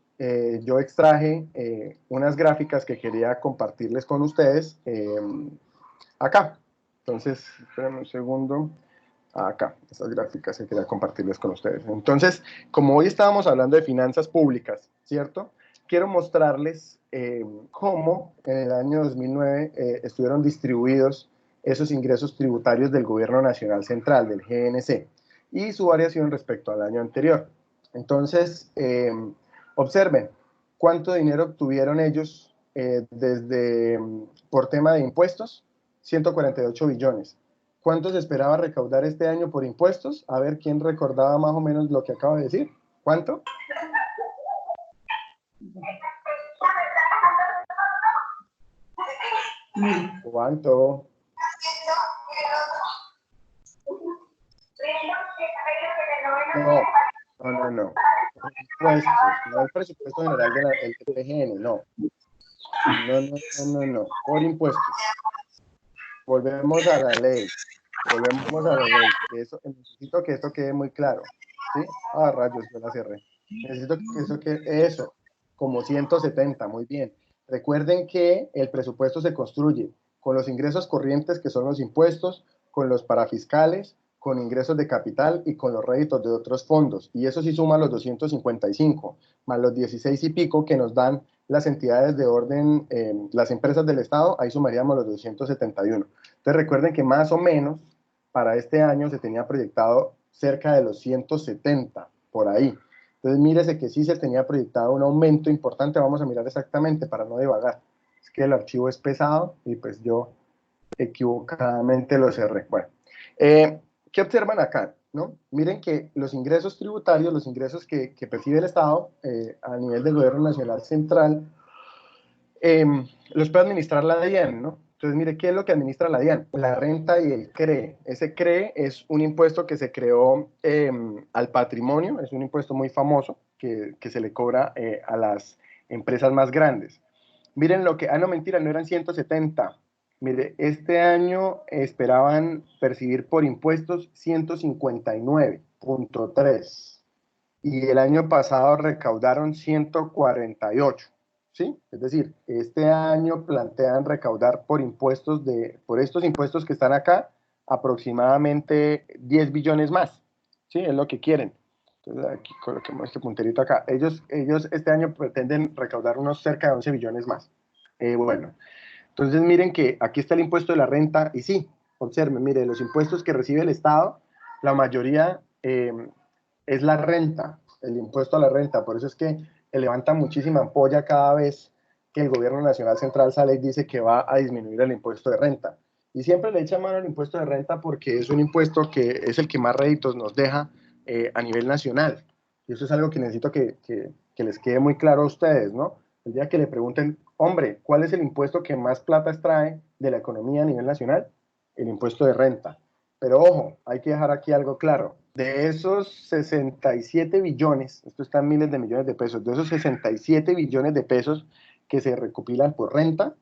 Speaker 1: yo extraje unas gráficas que quería compartirles con ustedes acá. Entonces, espérenme un segundo. Acá, estas gráficas que quería compartirles con ustedes. Entonces, como hoy estábamos hablando de finanzas públicas, ¿cierto? Quiero mostrarles cómo en el año 2009 estuvieron distribuidos esos ingresos tributarios del Gobierno Nacional Central, del GNC, y su variación respecto al año anterior. Entonces, observen cuánto dinero obtuvieron ellos por tema de impuestos, 148 billones. ¿Cuánto se esperaba recaudar este año por impuestos? A ver quién recordaba más o menos lo que acabo de decir. ¿Cuánto? ¿Cuánto? No. Impuestos, no el presupuesto general del PGN, no. No. Por impuestos. Volvemos a la ley. Eso, necesito que esto quede muy claro. ¿Sí? Rayos, yo la cerré. Necesito eso, como 170, muy bien. Recuerden que el presupuesto se construye con los ingresos corrientes, que son los impuestos, con los parafiscales, con ingresos de capital y con los réditos de otros fondos. Y eso sí suma los 255, más los 16 y pico que nos dan las entidades de orden, las empresas del Estado, ahí sumaríamos los 271. Entonces recuerden que más o menos para este año se tenía proyectado cerca de los 170, por ahí. Entonces mírese que sí se tenía proyectado un aumento importante, vamos a mirar exactamente para no divagar. Es que el archivo es pesado y pues yo equivocadamente lo cerré. Bueno, ¿qué observan acá? ¿No? Miren que los ingresos tributarios, los ingresos que percibe el Estado a nivel del Gobierno Nacional Central, los puede administrar la DIAN, ¿no? Entonces, mire, ¿qué es lo que administra la DIAN? La renta y el CRE. Ese CRE es un impuesto que se creó al patrimonio, es un impuesto muy famoso que se le cobra a las empresas más grandes. Miren lo que, no mentira, no eran 170. Mire, este año esperaban percibir por impuestos 159.3 y el año pasado recaudaron 148, ¿sí? Es decir, este año plantean recaudar por impuestos por estos impuestos que están acá, aproximadamente 10 billones más, ¿sí? Es lo que quieren. Entonces aquí coloquemos este punterito acá. Ellos este año pretenden recaudar unos cerca de 11 billones más. Bueno, entonces miren que aquí está el impuesto de la renta y sí, observen, mire, los impuestos que recibe el Estado, la mayoría es la renta, el impuesto a la renta, por eso es que levanta muchísima ampolla cada vez que el gobierno nacional central sale y dice que va a disminuir el impuesto de renta. Y siempre le echa mano al impuesto de renta porque es un impuesto que es el que más réditos nos deja a nivel nacional. Y eso es algo que necesito que les quede muy claro a ustedes, ¿no? El día que le pregunten, hombre, ¿cuál es el impuesto que más plata extrae de la economía a nivel nacional? El impuesto de renta. Pero ojo, hay que dejar aquí algo claro. De esos 67 billones, esto está en miles de millones de pesos, de esos 67 billones de pesos que se recopilan por renta,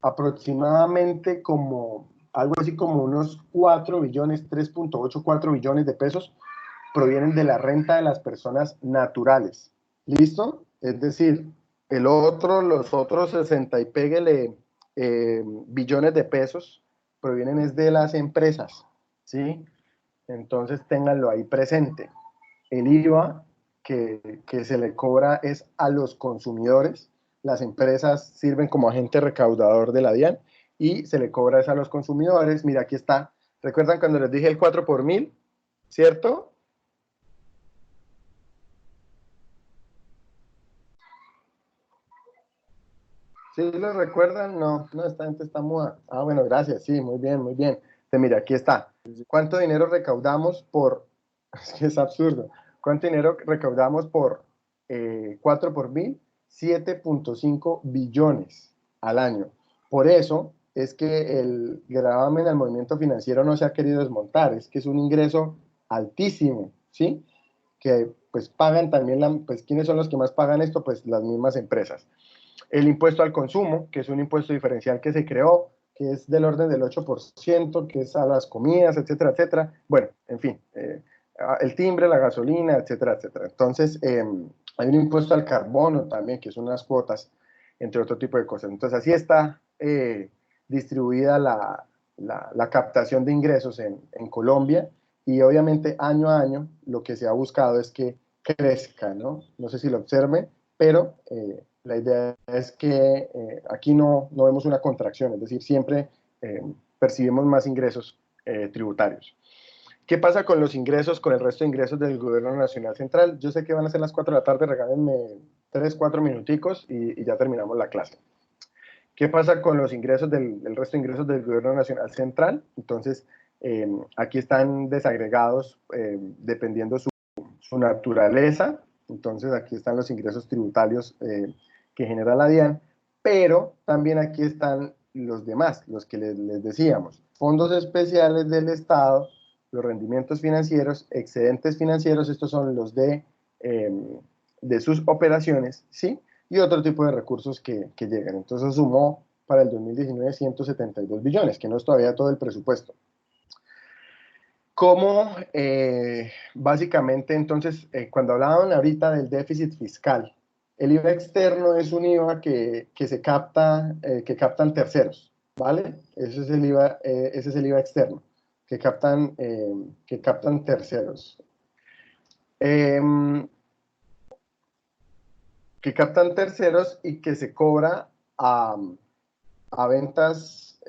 Speaker 1: aproximadamente como algo así como unos 4 billones, 3.84 billones de pesos provienen de la renta de las personas naturales. ¿Listo? Es decir, los otros 60 y péguele billones de pesos provienen es de las empresas, ¿sí? Entonces ténganlo ahí presente. El IVA que se le cobra es a los consumidores. Las empresas sirven como agente recaudador de la DIAN y se le cobra es a los consumidores. Mira, aquí está. ¿Recuerdan cuando les dije el 4 por mil? ¿Cierto? ¿Sí lo recuerdan? No, no, esta gente está muda. Ah, bueno, gracias. Sí, muy bien, muy bien. Entonces, mira, aquí está. ¿Cuánto dinero recaudamos por... Es que es absurdo. ¿Cuánto dinero recaudamos por 4 por mil? 7.5 billones al año. Por eso es que el gravamen al movimiento financiero no se ha querido desmontar. Es que es un ingreso altísimo, ¿sí? Que pues pagan también, pues ¿quiénes son los que más pagan esto? Pues las mismas empresas. El impuesto al consumo, que es un impuesto diferencial que se creó, que es del orden del 8%, que es a las comidas, etcétera, etcétera. Bueno, en fin, el timbre, la gasolina, etcétera, etcétera. Entonces, hay un impuesto al carbono también, que son unas cuotas, entre otro tipo de cosas. Entonces, así está distribuida la captación de ingresos en Colombia y obviamente año a año lo que se ha buscado es que crezca, ¿no? No sé si lo observe, pero la idea es que aquí no vemos una contracción, es decir, siempre percibimos más ingresos tributarios. ¿Qué pasa con los ingresos, con el resto de ingresos del Gobierno Nacional Central? Yo sé que van a ser las 4 de la tarde, regálenme 3, 4 minuticos y ya terminamos la clase. ¿Qué pasa con los ingresos el resto de ingresos del Gobierno Nacional Central? Entonces, aquí están desagregados dependiendo su naturaleza. Entonces, aquí están los ingresos tributarios que genera la DIAN, pero también aquí están los demás, los que les decíamos, fondos especiales del Estado, los rendimientos financieros, excedentes financieros, estos son los de sus operaciones, ¿sí? Y otro tipo de recursos que llegan. Entonces sumó para el 2019 172 billones, que no es todavía todo el presupuesto. ¿Cómo básicamente entonces, cuando hablaban ahorita del déficit fiscal, el IVA externo es un IVA que se capta, que captan terceros, ¿vale? Ese es el IVA externo, que captan terceros. Que captan terceros y que se cobra a ventas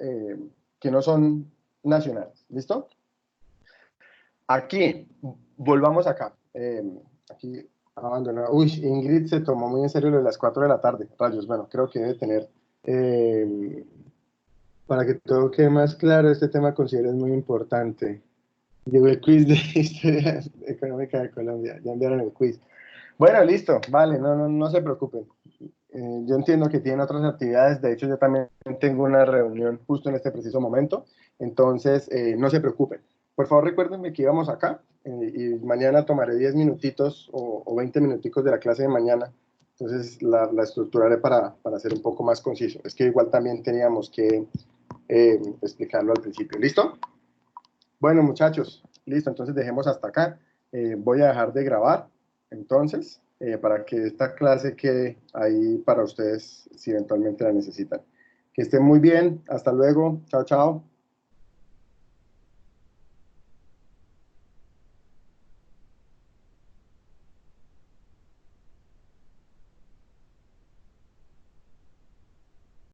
Speaker 1: que no son nacionales. ¿Listo? Aquí, volvamos acá. Aquí abandonado. Uy, Ingrid se tomó muy en serio lo de las 4 de la tarde. Rayos, bueno, creo que debe tener. Para que todo quede más claro, este tema considero es muy importante. Llegó el quiz de Historia Económica de Colombia. Ya enviaron el quiz. Bueno, listo, vale, no se preocupen. Yo entiendo que tienen otras actividades, de hecho yo también tengo una reunión justo en este preciso momento, entonces no se preocupen. Por favor recuérdenme que íbamos acá y mañana tomaré 10 minutitos o 20 minuticos de la clase de mañana Entonces la estructuraré para ser un poco más conciso. Es que igual también teníamos que explicarlo al principio. ¿Listo? Bueno, muchachos, listo. Entonces dejemos hasta acá. Voy a dejar de grabar, entonces, para que esta clase quede ahí para ustedes si eventualmente la necesitan. Que estén muy bien. Hasta luego. Chao, chao.